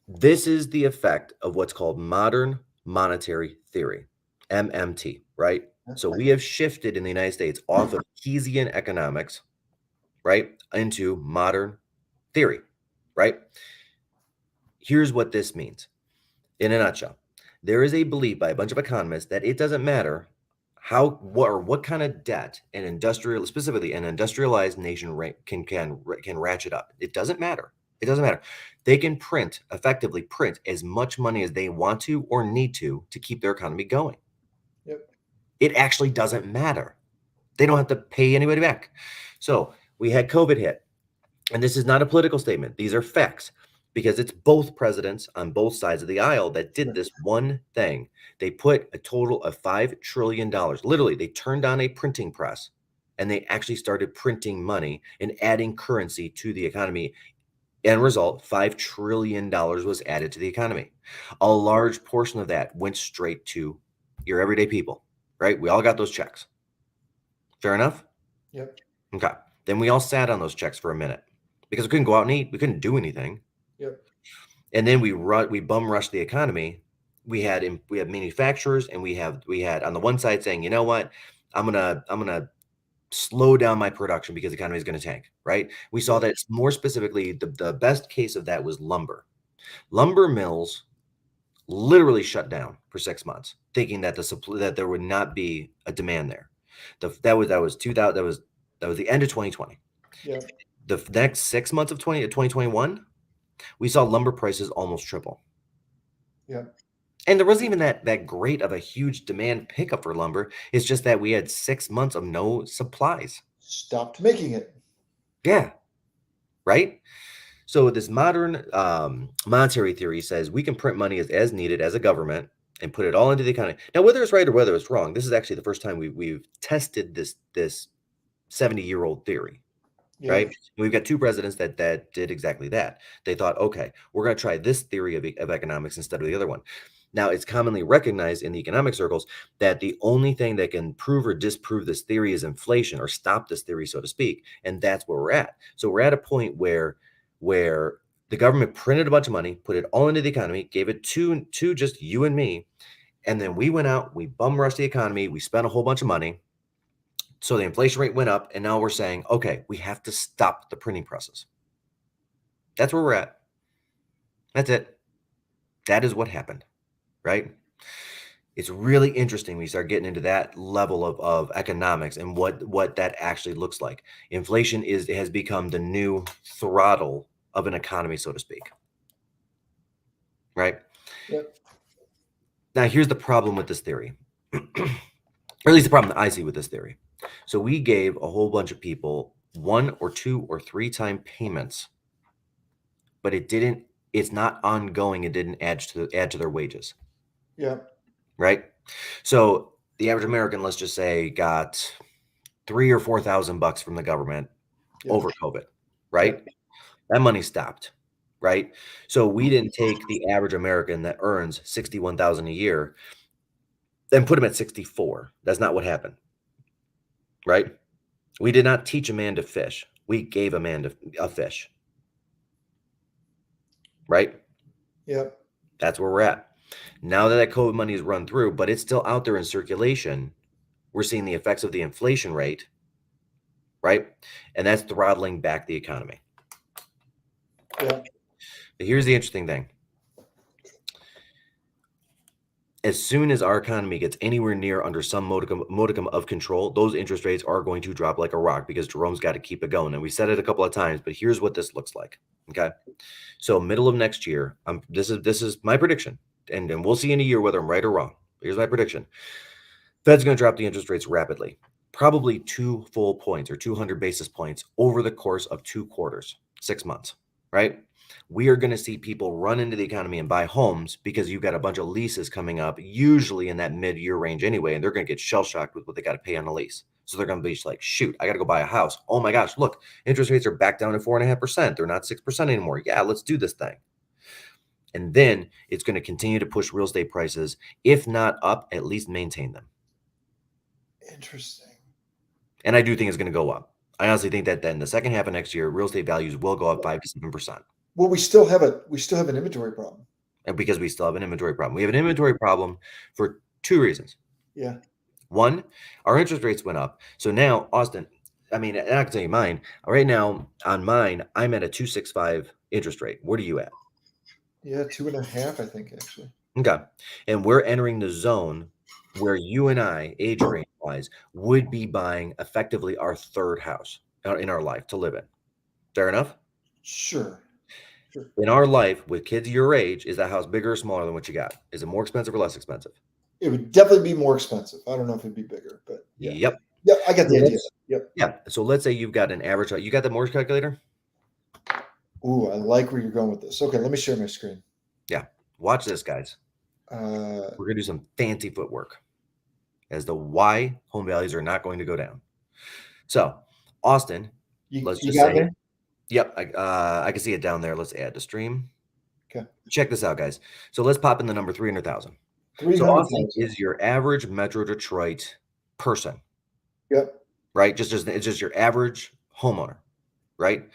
This is the effect of what's called modern monetary theory, MMT, right? So we have shifted in the United States off of Keynesian economics, right, into modern theory, right? Here's what this means in a nutshell. There is a belief by a bunch of economists that it doesn't matter what kind of debt specifically an industrialized nation can ratchet up. It doesn't matter. It doesn't matter. They can effectively print as much money as they want to or need to keep their economy going. Yep. It actually doesn't matter. They don't have to pay anybody back. So we had COVID hit, and this is not a political statement. These are facts. because it's both presidents on both sides of the aisle that did this one thing. They put a total of $5 trillion. Literally, they turned on a printing press and they actually started printing money and adding currency to the economy. End result, $5 trillion was added to the economy. A large portion of that went straight to your everyday people, right? We all got those checks. Fair enough? Yep. Okay. Then we all sat on those checks for a minute because we couldn't go out and eat. We couldn't do anything. Yep. And then we bum rushed the economy. We had manufacturers, and we had on the one side saying, you know what, I'm gonna slow down my production because the economy is going to tank. Right? We saw that more specifically. The best case of that was lumber. Lumber mills literally shut down for 6 months, thinking that that there would not be a demand there. That was 2000. That was the end of 2020. Yeah. The next 6 months of 2021, we saw lumber prices almost triple. Yeah. And there wasn't even that great of a huge demand pickup for lumber. It's just that we had 6 months of no supplies. Stopped making it. Yeah. Right? So this modern monetary theory says we can print money as needed as a government and put it all into the economy. Now, whether it's right or whether it's wrong, this is actually the first time we've tested this 70-year-old theory. Yeah. Right? And we've got two presidents that did exactly that. They thought, okay, we're going to try this theory of economics instead of the other one. Now, it's commonly recognized in the economic circles that the only thing that can prove or disprove this theory is inflation, or stop this theory, so to speak. And that's where we're at. So we're at a point where the government printed a bunch of money, put it all into the economy, gave it to just you and me. And then we went out, we bum rushed the economy, we spent a whole bunch of money. So the inflation rate went up, and now we're saying, okay, we have to stop the printing presses. That's where we're at. That's it. That is what happened, right? It's really interesting when you start getting into that level of economics and what that actually looks like. Inflation has become the new throttle of an economy, so to speak. Right? Yep. Now, here's the problem with this theory, or at least the problem that I see with this theory. So we gave a whole bunch of people 1 or 2 or 3 time payments, but it's not ongoing. It didn't add to their wages. Yeah. Right? So the average American, let's just say, got $3,000 or $4,000 from the government over COVID, right? That money stopped, right? So we didn't take the average American that earns $61,000 a year and put him at 64. That's not what happened, right? We did not teach a man to fish. We gave a man a fish, right? Yep. That's where we're at. Now that COVID money is run through, but it's still out there in circulation, we're seeing the effects of the inflation rate, right? And that's throttling back the economy. Yeah. But here's the interesting thing. As soon as our economy gets anywhere near under some modicum of control, those interest rates are going to drop like a rock because Jerome's got to keep it going. And we said it a couple of times, but here's what this looks like. Okay. So middle of next year, this is my prediction. And we'll see in a year whether I'm right or wrong. Here's my prediction. Fed's going to drop the interest rates rapidly, probably 2 full points or 200 basis points over the course of 2 quarters, 6 months, right? We are going to see people run into the economy and buy homes because you've got a bunch of leases coming up, usually in that mid-year range anyway, and they're going to get shell-shocked with what they got to pay on the lease. So they're going to be like, shoot, I got to go buy a house. Oh my gosh, look, interest rates are back down to 4.5%. They're not 6% anymore. Yeah, let's do this thing. And then it's going to continue to push real estate prices, if not up, at least maintain them. Interesting. And I do think it's going to go up. I honestly think that then the second half of next year, real estate values will go up 5 to 7%. Well, we still have an inventory problem. And because we still have an inventory problem. We have an inventory problem for 2 reasons. Yeah. 1, our interest rates went up. So now, Austin, I mean, I can tell you mine. Right now, on mine, I'm at a 2.65 interest rate. What are you at? Yeah, 2.5, I think, actually. Okay. And we're entering the zone where you and I, age range wise, would be buying effectively our 3rd house in our life to live in. Fair enough? Sure. In our life, with kids your age, is that house bigger or smaller than what you got? Is it more expensive or less expensive? It would definitely be more expensive. I don't know if it'd be bigger, but yeah. Yep. Yeah, I got the idea. Yep. Yeah. So let's say you've got an average. You got the mortgage calculator? Ooh, I like where you're going with this. Okay, let me share my screen. Yeah. Watch this, guys. Uh, We're going to do some fancy footwork as to why home values are not going to go down. So, Austin, let's you just got say, me? yep, I can see it down there. Let's add to stream. Okay. Check this out, guys. So let's pop in the number 300,000. So Austin 300,000. is your average Metro Detroit person, Yep. right? It's just your average homeowner, right?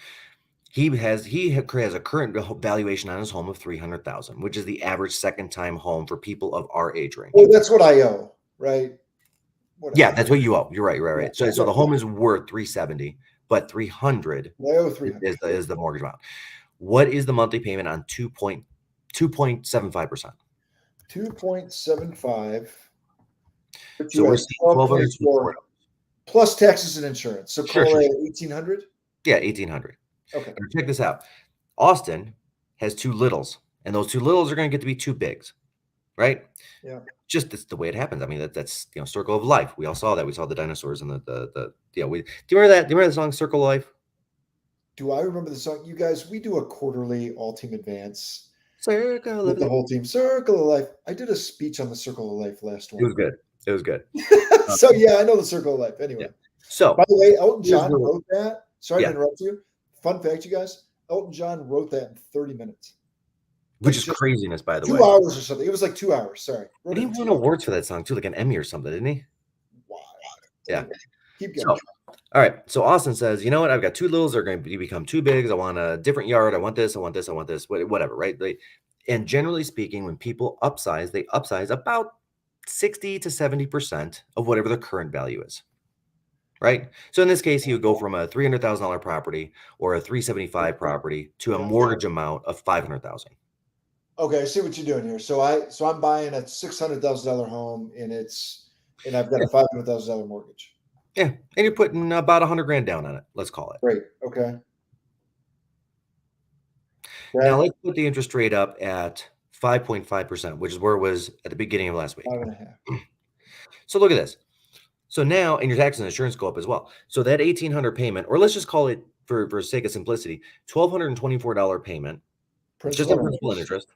He has a current valuation on his home of 300,000, which is the average second time home for people of our age range. Well, that's what I owe, right? What Yeah, that's what you owe. You're right, Yeah, right. So yeah, the home is worth 370, but 300 I owe 300. is the mortgage amount. What is the monthly payment on 2.75%? 2.75. Put So you we're at seeing 12.4 plus taxes and insurance. So Sure, call sure. it 1,800. Yeah, 1,800. Okay. Now check this out. Austin has two littles, and those two littles are going to get to be two bigs, right? Yeah. Just that's the way it happens. I mean, that's circle of life. We all saw that. We saw the dinosaurs and the we. Do you remember that? Do you remember the song "Circle of Life"? Do I remember the song? You guys, we do a quarterly all team advance Circle with of the Life. whole team. Circle of Life. I did a speech on the Circle of Life last It was one. good. It was good. So yeah, I know the Circle of Life. Anyway. Yeah. So By the way, Elton here's John where wrote that. Sorry to yeah, interrupt you. Fun fact, you guys. Elton John wrote that in 30 minutes. which Like is just craziness, by the 2 way. hours or something. It was like 2 hours. Sorry. Wrote And it he in won 2 hours. awards for that song too, like an Emmy or something, didn't he? Wow. Yeah. Anyway, keep So, going. all right. So Austin says, you know what? I've got two littles. They're going to become too big. I want a different yard. I want this. I want this. I want this. Whatever. Right. And generally speaking, when people upsize, they upsize about 60 to 70% of whatever the current value is. Right. So in this case, he would go from a $300,000 property or a 375 property to a Yeah. mortgage amount of 500,000. Okay, I see what you're doing here. So I'm buying a $600,000 home and I've got a $500,000 mortgage. Yeah. And you're putting about 100 grand down on it. Let's call it. Great. Okay. Now Okay. let's put the interest rate up at 5.5%, which is where it was at the beginning of last week. 5.5. So look at this. So now, and your taxes and insurance go up as well. So that 1,800 payment, or let's just call it for sake of simplicity, $1,224 payment, just in principal and interest,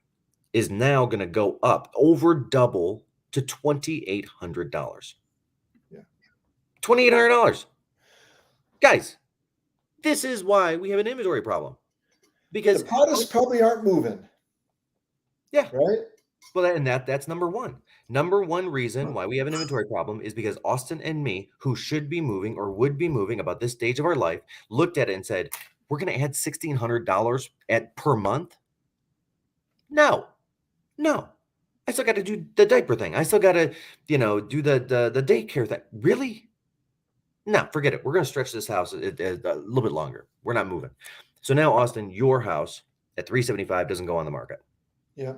is now going to go up over double to $2,800. Yeah. $2,800. Guys, this is why we have an inventory problem. Because the Pothast probably aren't moving. yeah, right. well, that's number one. Number one reason why we have an inventory problem is because Austin and me, who should be moving or would be moving about this stage of our life, looked at it and said, "We're going to add $1,600 per month." No, no, I still got to do the diaper thing. I still got to, do the daycare thing. Really? No, forget it. We're going to stretch this house a little bit longer. We're not moving. So now, Austin, your house at 375 doesn't go on the market. Yeah.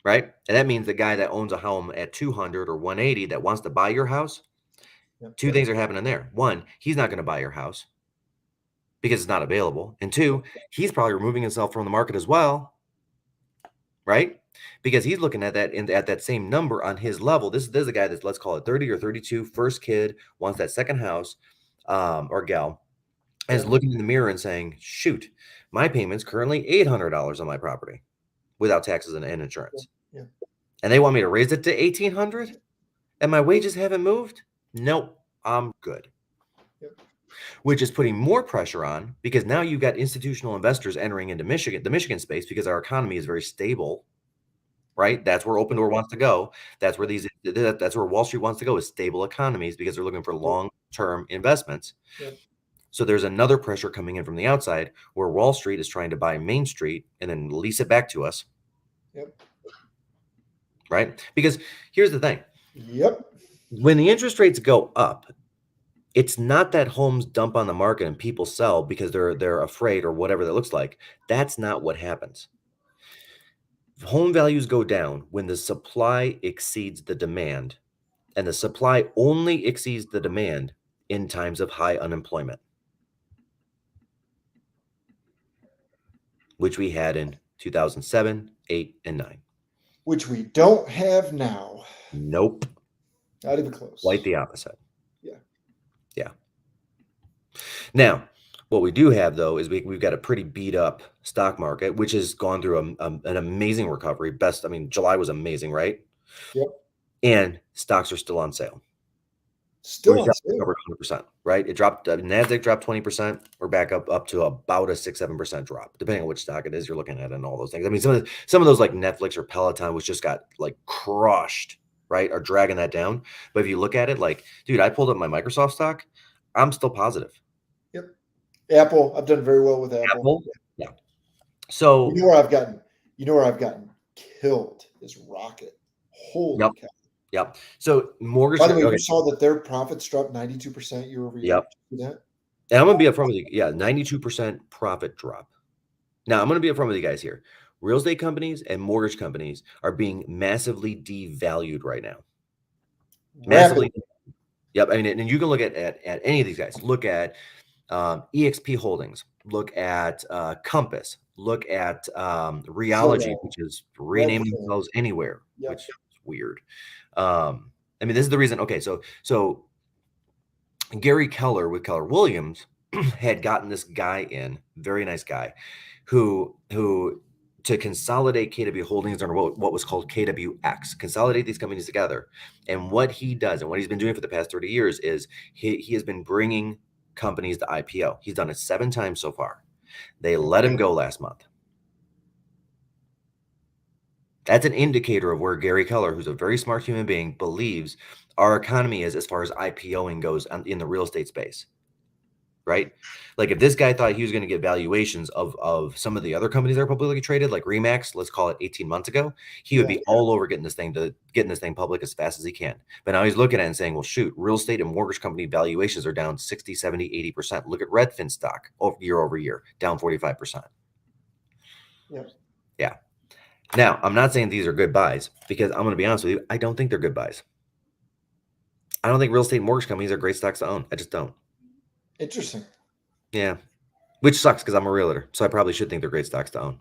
Right? And that means the guy that owns a home at 200 or 180 that wants to buy your house, two things are happening there. One, he's not going to buy your house because it's not available. And two, he's probably removing himself from the market as well, right? Because he's looking at that at that same number on his level. This is a guy that's, let's call it 30 or 32, first kid, wants that second house, or gal, and is looking in the mirror and saying, shoot, my payment's currently $800 on my property without taxes and insurance. Yeah. And they want me to raise it to 1,800 and my wages haven't moved? Nope, I'm good. Yep. Which is putting more pressure on because now you've got institutional investors entering into the Michigan space because our economy is very stable, right? That's where Opendoor wants to go. That's where that's where Wall Street wants to go, is stable economies, because they're looking for long-term investments. Yep. So there's another pressure coming in from the outside where Wall Street is trying to buy Main Street and then lease it back to us. Yep. Right? Because here's the thing. Yep. When the interest rates go up, it's not that homes dump on the market and people sell because they're afraid or whatever that looks like. That's not what happens. Home values go down when the supply exceeds the demand, and the supply only exceeds the demand in times of high unemployment, which we had in 2007, 8, and 9. Which we don't have now. Nope. Not even close. Quite the opposite. Yeah. Yeah. Now, What we do have though is we've got a pretty beat up stock market, which has gone through an amazing recovery. I mean, July was amazing, right? Yep. And stocks are still on sale. Still We're on over sale. 100%, right? It dropped. Nasdaq dropped 20%. We're back up to about a 6-7% drop, depending on which stock it is you're looking at, and all those things. I mean, some of those like Netflix or Peloton, which just got like crushed, right, are dragging that down. But if you look at it, like, dude, I pulled up my Microsoft stock. I'm still positive. Yep. Apple, I've done very well with Apple. Apple, yeah. So, You know where I've gotten killed is Rocket. Holy yep, cow. yep. So mortgage. By the way, Okay, you saw that their profits dropped 92% year over year. yep. Did you see that? And I'm gonna be upfront with you. Yeah, 92% profit drop. Now, I'm going to be upfront with you guys here. Real estate companies and mortgage companies are being massively devalued right now. Rapid. Massively. Yep. I mean, and you can look at any of these guys. Look at EXP Holdings. Look at Compass. Look at Realogy, which is renaming Redfin. themselves Anywhere, Yep. which is weird. I mean, this is the reason. Okay, so Gary Keller with Keller Williams had gotten this guy in, very nice guy, who to consolidate KW Holdings under what was called KWX, consolidate these companies together. And what he does and what he's been doing for the past 30 years is he has been bringing companies to IPO. He's done it 7 times so far. They let him go last month. That's an indicator of where Gary Keller, who's a very smart human being, believes our economy is as far as IPOing goes in the real estate space. Right? Like if this guy thought he was going to get valuations of some of the other companies that are publicly traded, like Remax, let's call it 18 months ago, he would be all over getting this thing public as fast as he can. But now he's looking at it and saying, well, shoot, real estate and mortgage company valuations are down 60, 70, 80%. Look at Redfin stock year over year, down 45%. Yeah. Yeah. Now, I'm not saying these are good buys because I'm going to be honest with you, I don't think they're good buys. I don't think real estate and mortgage companies are great stocks to own. I just don't. Interesting. Yeah. Which sucks because I'm a realtor, so I probably should think they're great stocks to own.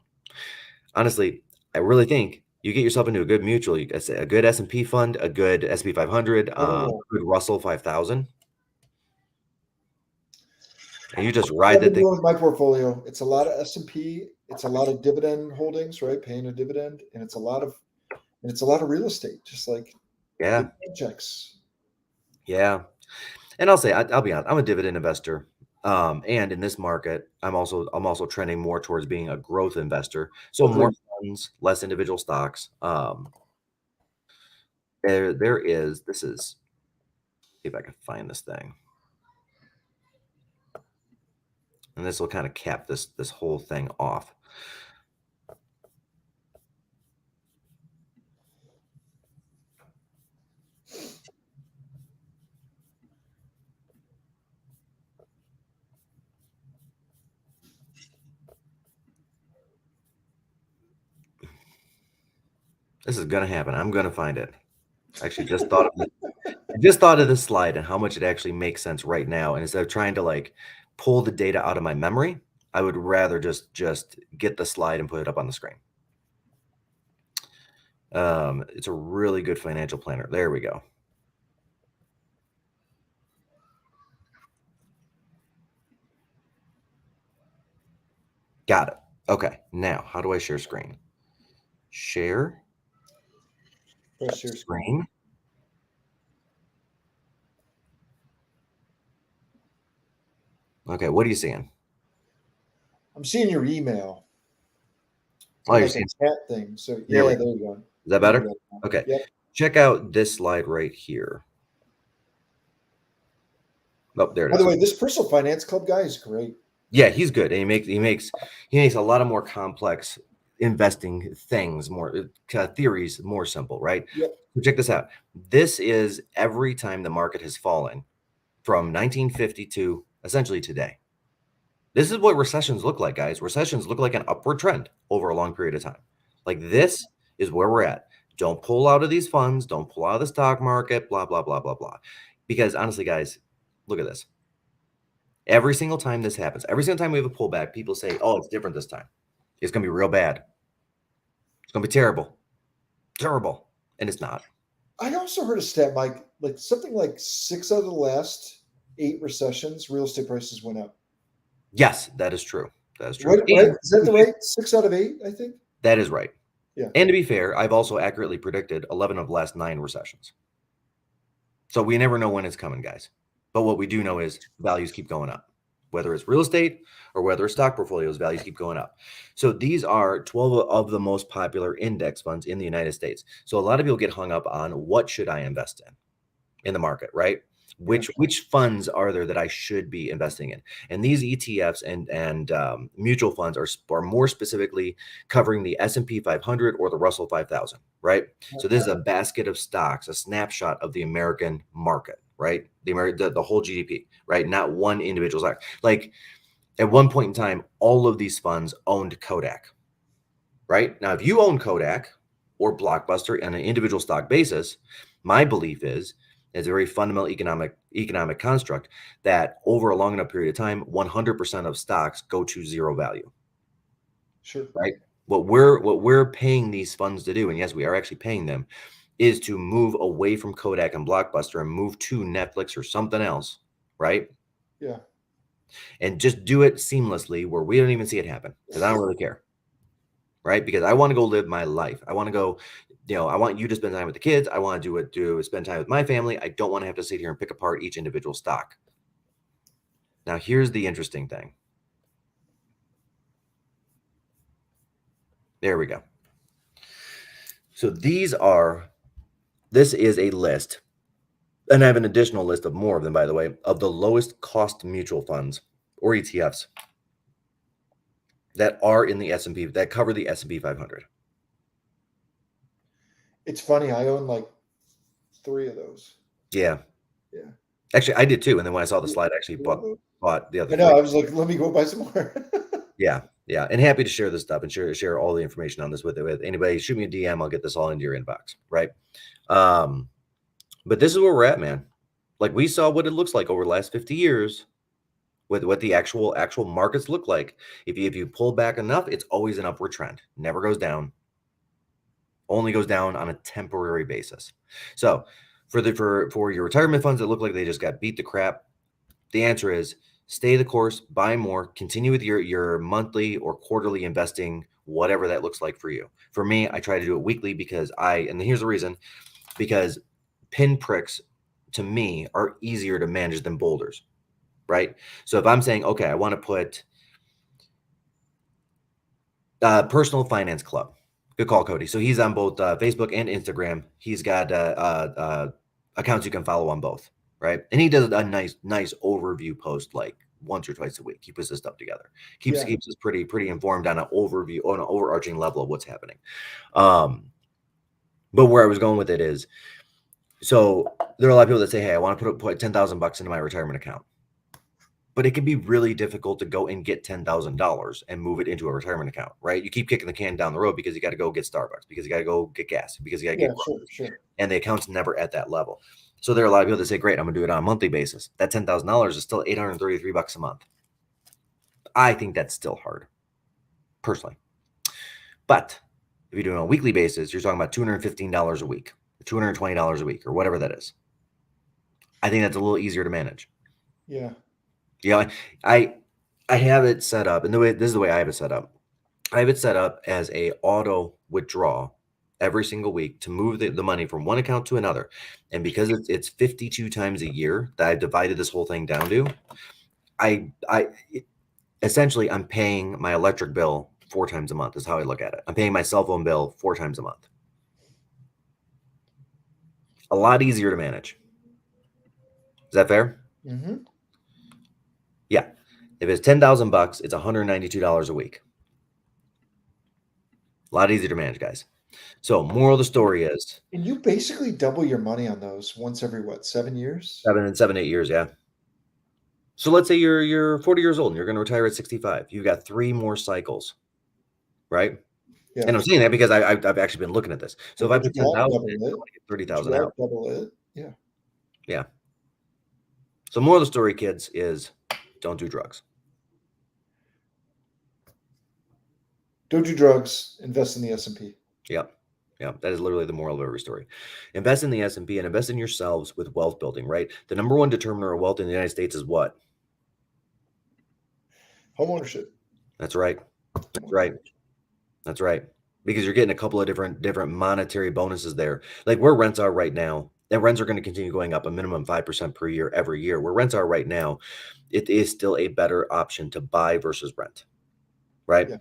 Honestly, I really think you get yourself into a good mutual, a good S&P fund, a good S&P 500, good Russell 5000, and you just ride I've that been thing. doing with my portfolio. It's a lot of S&P. It's a lot of dividend holdings, right? Paying a dividend, and it's a lot of real estate, just like Yeah, good projects. yeah. And I'll say, I'll be honest, I'm a dividend investor. And in this market, I'm also trending more towards being a growth investor. So more Agreed. funds, less individual stocks. This is, see if I can find this thing. And this will kind of cap this whole thing off. This is gonna happen. I'm gonna find it. I actually just thought of I just thought of this slide and how much it actually makes sense right now. And instead of trying to like pull the data out of my memory, I would rather just get the slide and put it up on the screen. It's a really good financial planner. There we go. Got it. Okay. Now, how do I share screen? Share Press share screen. screen. Okay. What are you seeing? I'm seeing your email. Oh, you're Like seeing. a chat thing. So There we yeah, go. there you go. Is that better? Okay. Yep. Check out this slide right here. Oh, there it By is. the way, this personal finance club guy is great. Yeah, he's good, and he makes a lot of more complex investing things, more theories, more simple, right? Yep. So check this out. This is every time the market has fallen from 1950 to essentially today. This is what recessions look like, guys. Recessions look like an upward trend over a long period of time. Like this is where we're at. Don't pull out of these funds. Don't pull out of the stock market. Blah blah blah blah blah. Because honestly, guys, look at this. Every single time this happens, every single time we have a pullback, people say, "Oh, it's different this time. It's going to be real bad. It's going to be terrible, terrible," and it's not. I also heard a stat, Mike, like something like 6 out of the last 8 recessions, real estate prices went up. Yes, that is true. That is true. Right, right? And Is that the right 6 out of 8, I think? that is right. Yeah. And to be fair, I've also accurately predicted 11 of the last 9 recessions. So we never know when it's coming, guys. But what we do know is values keep going up, whether it's real estate or whether it's stock portfolios, values keep going up. So these are 12 of the most popular index funds in the United States. So a lot of people get hung up on what should I invest in the market, right? Yeah. Which funds are there that I should be investing in? And these ETFs and mutual funds are more specifically covering the S&P 500 or the Russell 5000, right? So this is a basket of stocks, a snapshot of the American market, right? The whole GDP, right? Not one individual stock. Like at one point in time, all of these funds owned Kodak, right? Now, if you own Kodak or Blockbuster on an individual stock basis, my belief is it's a very fundamental economic construct that over a long enough period of time, 100% of stocks go to zero value, Sure. right? What we're paying these funds to do, and yes, we are actually paying them, is to move away from Kodak and Blockbuster and move to Netflix or something else, right? Yeah. And just do it seamlessly where we don't even see it happen because I don't really care. Right? Because I want to go live my life. I want to go, I want you to spend time with the kids. I want to spend time with my family. I don't want to have to sit here and pick apart each individual stock. Now, here's the interesting thing. There we go. So this is a list, and I have an additional list of more of them, by the way, of the lowest cost mutual funds or ETFs that are in the S&P, that cover the S&P 500. It's funny, I own like 3 of those. Yeah. Yeah. Actually, I did too. And then when I saw the You slide, I actually you want those? bought the I other know, three. I was like, "Let me go buy some more." Yeah, yeah, and happy to share this stuff and share all the information on this with anybody. Shoot me a DM, I'll get this all into your inbox, right? Um, but this is where we're at, man. Like we saw what it looks like over the last 50 years, with what the actual markets look like. If you pull back enough, it's always an upward trend. Never goes down. Only goes down on a temporary basis. So for your retirement funds that look like they just got beat to crap, the answer is stay the course, buy more, continue with your monthly or quarterly investing, whatever that looks like for you. For me, I try to do it weekly and here's the reason, because pinpricks to me are easier to manage than boulders, right? So if I'm saying, okay, I want to put Personal Finance Club. Good call, Cody. So he's on both Facebook and Instagram. He's got accounts you can follow on both, right? And he does a nice overview post like once or twice a week. He puts this stuff together. Keeps Yeah. us pretty informed on an overarching level of what's happening. But where I was going with it is, so there are a lot of people that say, "Hey, I want to put $10,000 into my retirement account." But it can be really difficult to go and get $10,000 and move it into a retirement account, right? You keep kicking the can down the road because you got to go get Starbucks, because you got to go get gas, because you got to Yeah, get sure, groceries, sure. and the account's never at that level. So there are a lot of people that say, "Great, I'm gonna do it on a monthly basis." That $10,000 is still $833 a month. I think that's still hard, personally. But if you're doing it on a weekly basis, you're talking about $215 a week, $220 a week, or whatever that is. I think that's a little easier to manage. Yeah. Yeah, I have it set up, and this is the way I have it set up. I have it set up as a auto withdrawal every single week to move the money from one account to another. And because it's 52 times a year that I've divided this whole thing down to, essentially I'm paying my electric bill 4 times a month is how I look at it. I'm paying my cell phone bill 4 times a month. A lot easier to manage. Is that fair? Mm-hmm. Yeah. If it's $10,000, it's $192 a week. A lot easier to manage, guys. So, moral of the story is And you basically double your money on those once every, what, 7 years? 7, 8 years, yeah. So let's say you're 40 years old and you're going to retire at 65. You've got 3 more cycles, right? Yeah. And I'm saying that because I've actually been looking at this. So if I But put you 10,000 double in, I it. want to get But 30,000 you out. double it. Yeah. Yeah. So more of the story, kids, is don't do drugs. Don't do drugs. Invest in the S&P. Yep. Yeah, that is literally the moral of every story. Invest in the S&P and invest in yourselves with wealth building, right? The number one determiner of wealth in the United States is what? Homeownership. That's right. That's right. That's right. Because you're getting a couple of different monetary bonuses there. Like where rents are right now, and rents are going to continue going up a minimum 5% per year every year. Where rents are right now, it is still a better option to buy versus rent, right? Yeah.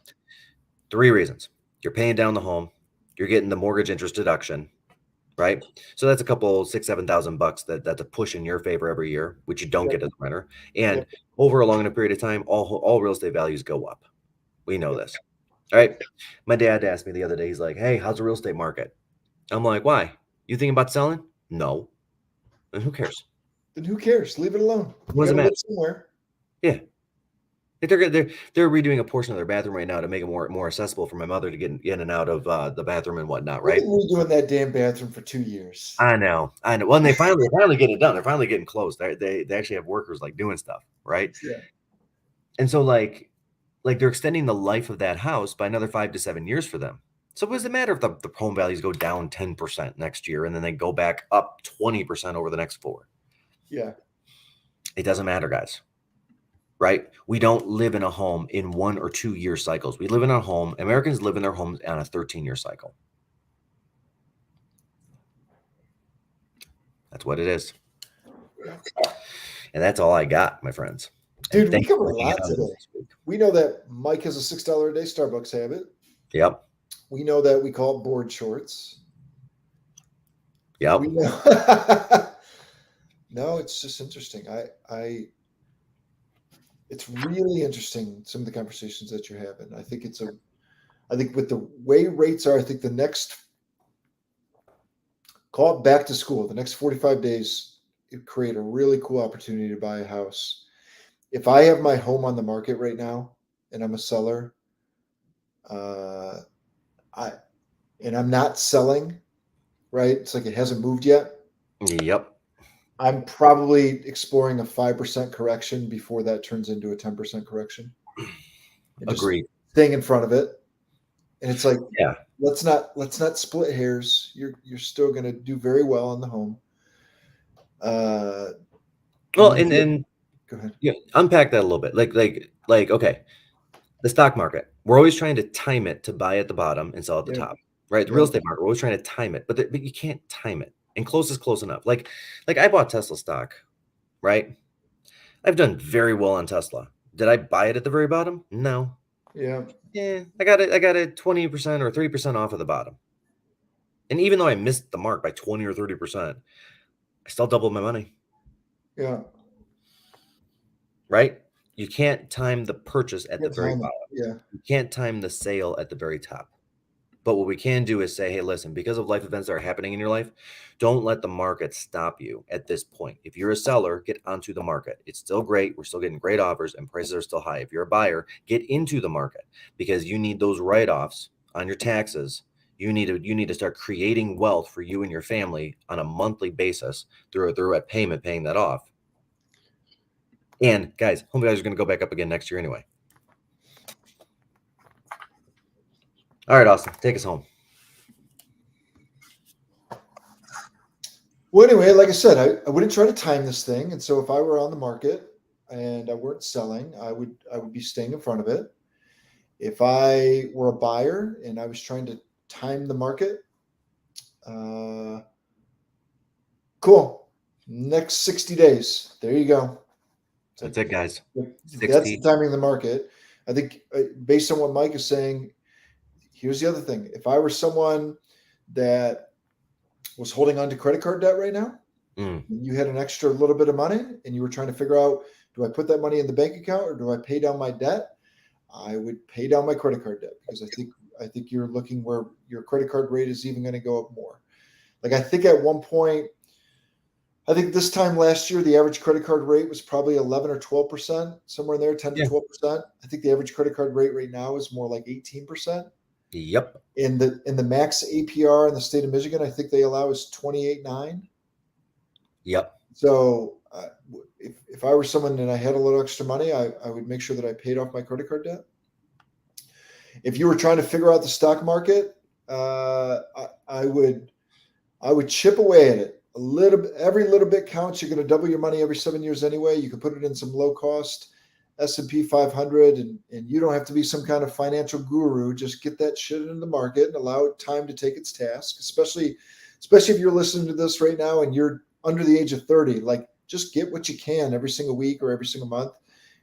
3 reasons. You're paying down the home, you're getting the mortgage interest deduction, right? So that's a couple 6, 7,000 bucks that's a push in your favor every year, which you don't Yeah. get as a renter. Yeah. And over a long enough period of time, all real estate values go up. We know Yeah. this. All right. My dad asked me the other day, he's like, "Hey, how's the real estate market?" I'm like, "Why? You thinking about selling?" "No." "And who cares?" Then who cares? Leave it alone. "What You does got it to matter?" live somewhere. Yeah. Like they're redoing a portion of their bathroom right now to make it more accessible for my mother to get in and out of the bathroom and whatnot, They've right? been redoing that damn bathroom for 2 years. I know, I know. Well, and they finally getting it done. They're finally getting close. They actually have workers like doing stuff, right? Yeah. And so like they're extending the life of that house by another 5 to 7 years for them. So what does it matter if the home values go down 10% next year and then they go back up 20% over the next 4? Yeah. It doesn't matter, guys. Right? We don't live in a home in 1 or 2 year cycles. We live in a home. Americans live in their homes on a 13-year cycle. That's what it is. And that's all I got, my friends. And Dude, we thank you covered for a hanging lot out with me today. this week. We know that Mike has a $6 a day Starbucks habit. Yep. We know that we call it board shorts. Yep. We know. No, it's just interesting. It's really interesting some of the conversations that you're having. I think with the way rates are, I think the next call it back to school, the next 45 days, it create a really cool opportunity to buy a house. If I have my home on the market right now and I'm a seller, uh, I and I'm not selling, right? It's like it hasn't moved yet. Yep. I'm probably exploring a 5% correction before that turns into a 10% correction. And just Agreed. staying in front of it. And it's like, Yeah. let's not split hairs. You're still gonna do very well on the home. Well, You get and Go ahead. yeah, unpack that a little bit. Like okay, the stock market. We're always trying to time it to buy at the bottom and sell at the Yeah. top, right? The Yeah. real estate market, we're always trying to time it, but you can't time it. And close is close enough. Like I bought Tesla stock, right? I've done very well on Tesla. Did I buy it at the very bottom? No. Yeah. Yeah, I got it 20% or 30% off of the bottom. And even though I missed the mark by 20 or 30%, I still doubled my money, Yeah. right? You can't time the purchase at the Good very timing. bottom. Yeah. You can't time the sale at the very top. But what we can do is say, hey, listen, because of life events that are happening in your life, don't let the market stop you at this point. If you're a seller, get onto the market. It's still great. We're still getting great offers and prices are still high. If you're a buyer, get into the market because you need those write-offs on your taxes. You need to start creating wealth for you and your family on a monthly basis through a payment paying that off. And guys, home values are going to go back up again next year anyway. All right, Austin, take us home. Well, anyway, like I said, I wouldn't try to time this thing. And so if I were on the market and I weren't selling, I would be staying in front of it. If I were a buyer and I was trying to time the market, cool. Next 60 days. There you go. That's it, guys. That's the 60. timing of the market. I think based on what Mike is saying, here's the other thing. If I were someone that was holding on to credit card debt right now, Mm, you had an extra little bit of money and you were trying to figure out, do I put that money in the bank account or do I pay down my debt? I would pay down my credit card debt because I think you're looking where your credit card rate is even going to go up more. Like I think at one point, I think this time last year, the average credit card rate was probably 11 or 12%, somewhere in there, 10 to yeah. 12%. I think the average credit card rate right now is more like 18%. Yep. In the max APR in the state of Michigan, I think they allow is 28.9. Yep. So if I were someone and I had a little extra money, I would make sure that I paid off my credit card debt. If you were trying to figure out the stock market, I would chip away at it a little bit. Every little bit counts. You're going to double your money every 7 years anyway. You can put it in some low cost S&P 500, and you don't have to be some kind of financial guru. Just get that shit into the market and allow it time to take its task, especially if you're listening to this right now and you're under the age of 30. Like, just get what you can every single week or every single month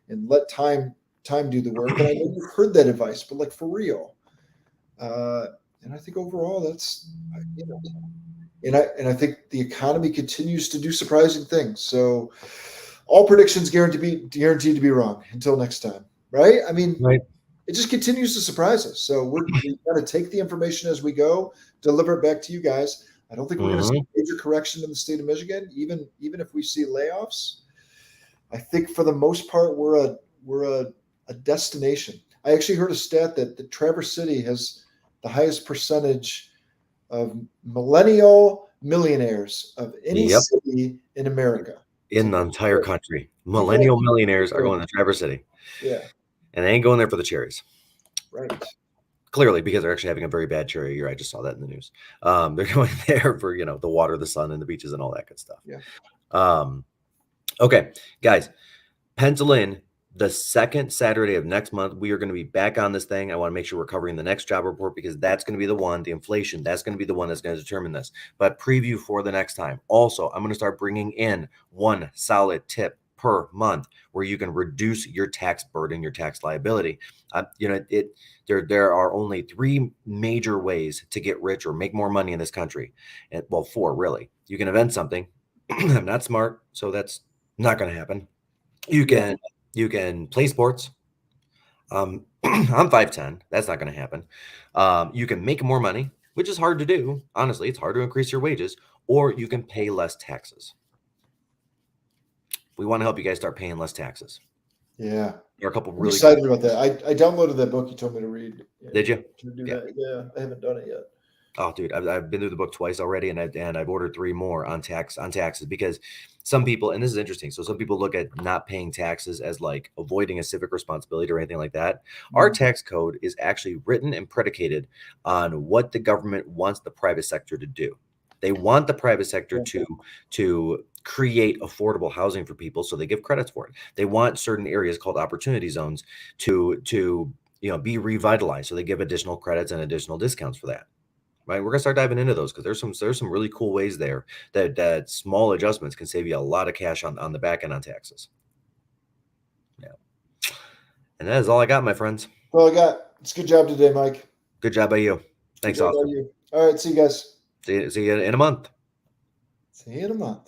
and let time do the work. And I know you've heard that advice, but like, for real. And I think overall that's, and I think the economy continues to do surprising things. So all predictions guaranteed to be wrong until next time, right? I mean, Right. it just continues to surprise us. So we got to take the information as we go, deliver it back to you guys. I don't think we're going to see a major correction in the state of Michigan, even if we see layoffs. I think for the most part we're a destination. I actually heard a stat that Traverse City has the highest percentage of millennial millionaires of any city in America. In the entire country. Millennial millionaires are going to Traverse City. Yeah. And they ain't going there for the cherries. Right. Clearly, because they're actually having a very bad cherry year. I just saw that in the news. They're going there for, the water, the sun, and the beaches and all that good stuff. Yeah. Okay, guys, pencil in the second Saturday of next month. We are going to be back on this thing. I want to make sure we're covering the next job report, because that's going to be the one, the inflation, that's going to be the one that's going to determine this. But preview for the next time. Also, I'm going to start bringing in one solid tip per month where you can reduce your tax burden, your tax liability. There are only 3 major ways to get rich or make more money in this country. And, well, 4 really. You can invent something. I'm not smart, so that's not going to happen. You can play sports. I'm 5'10". That's not going to happen. You can make more money, which is hard to do. Honestly, it's hard to increase your wages, or you can pay less taxes. We want to help you guys start paying less taxes. Yeah. There are a couple I'm really excited about that. I downloaded that book you told me to read. Did you? To do that. Yeah, I haven't done it yet. Oh, dude, I've been through the book twice already, and I've ordered 3 more on taxes, because some people, and this is interesting. So some people look at not paying taxes as like avoiding a civic responsibility or anything like that. Our tax code is actually written and predicated on what the government wants the private sector to do. They want the private sector to create affordable housing for people, so they give credits for it. They want certain areas called opportunity zones to be revitalized, so they give additional credits and additional discounts for that. Right, we're gonna start diving into those, because there's some really cool ways there that small adjustments can save you a lot of cash on the back end on taxes. Yeah, and that is all I got, my friends. That's all I got. It's a good job today, Mike. Good job by you. Thanks, Austin. All right, see you guys. See you in a month. See you in a month.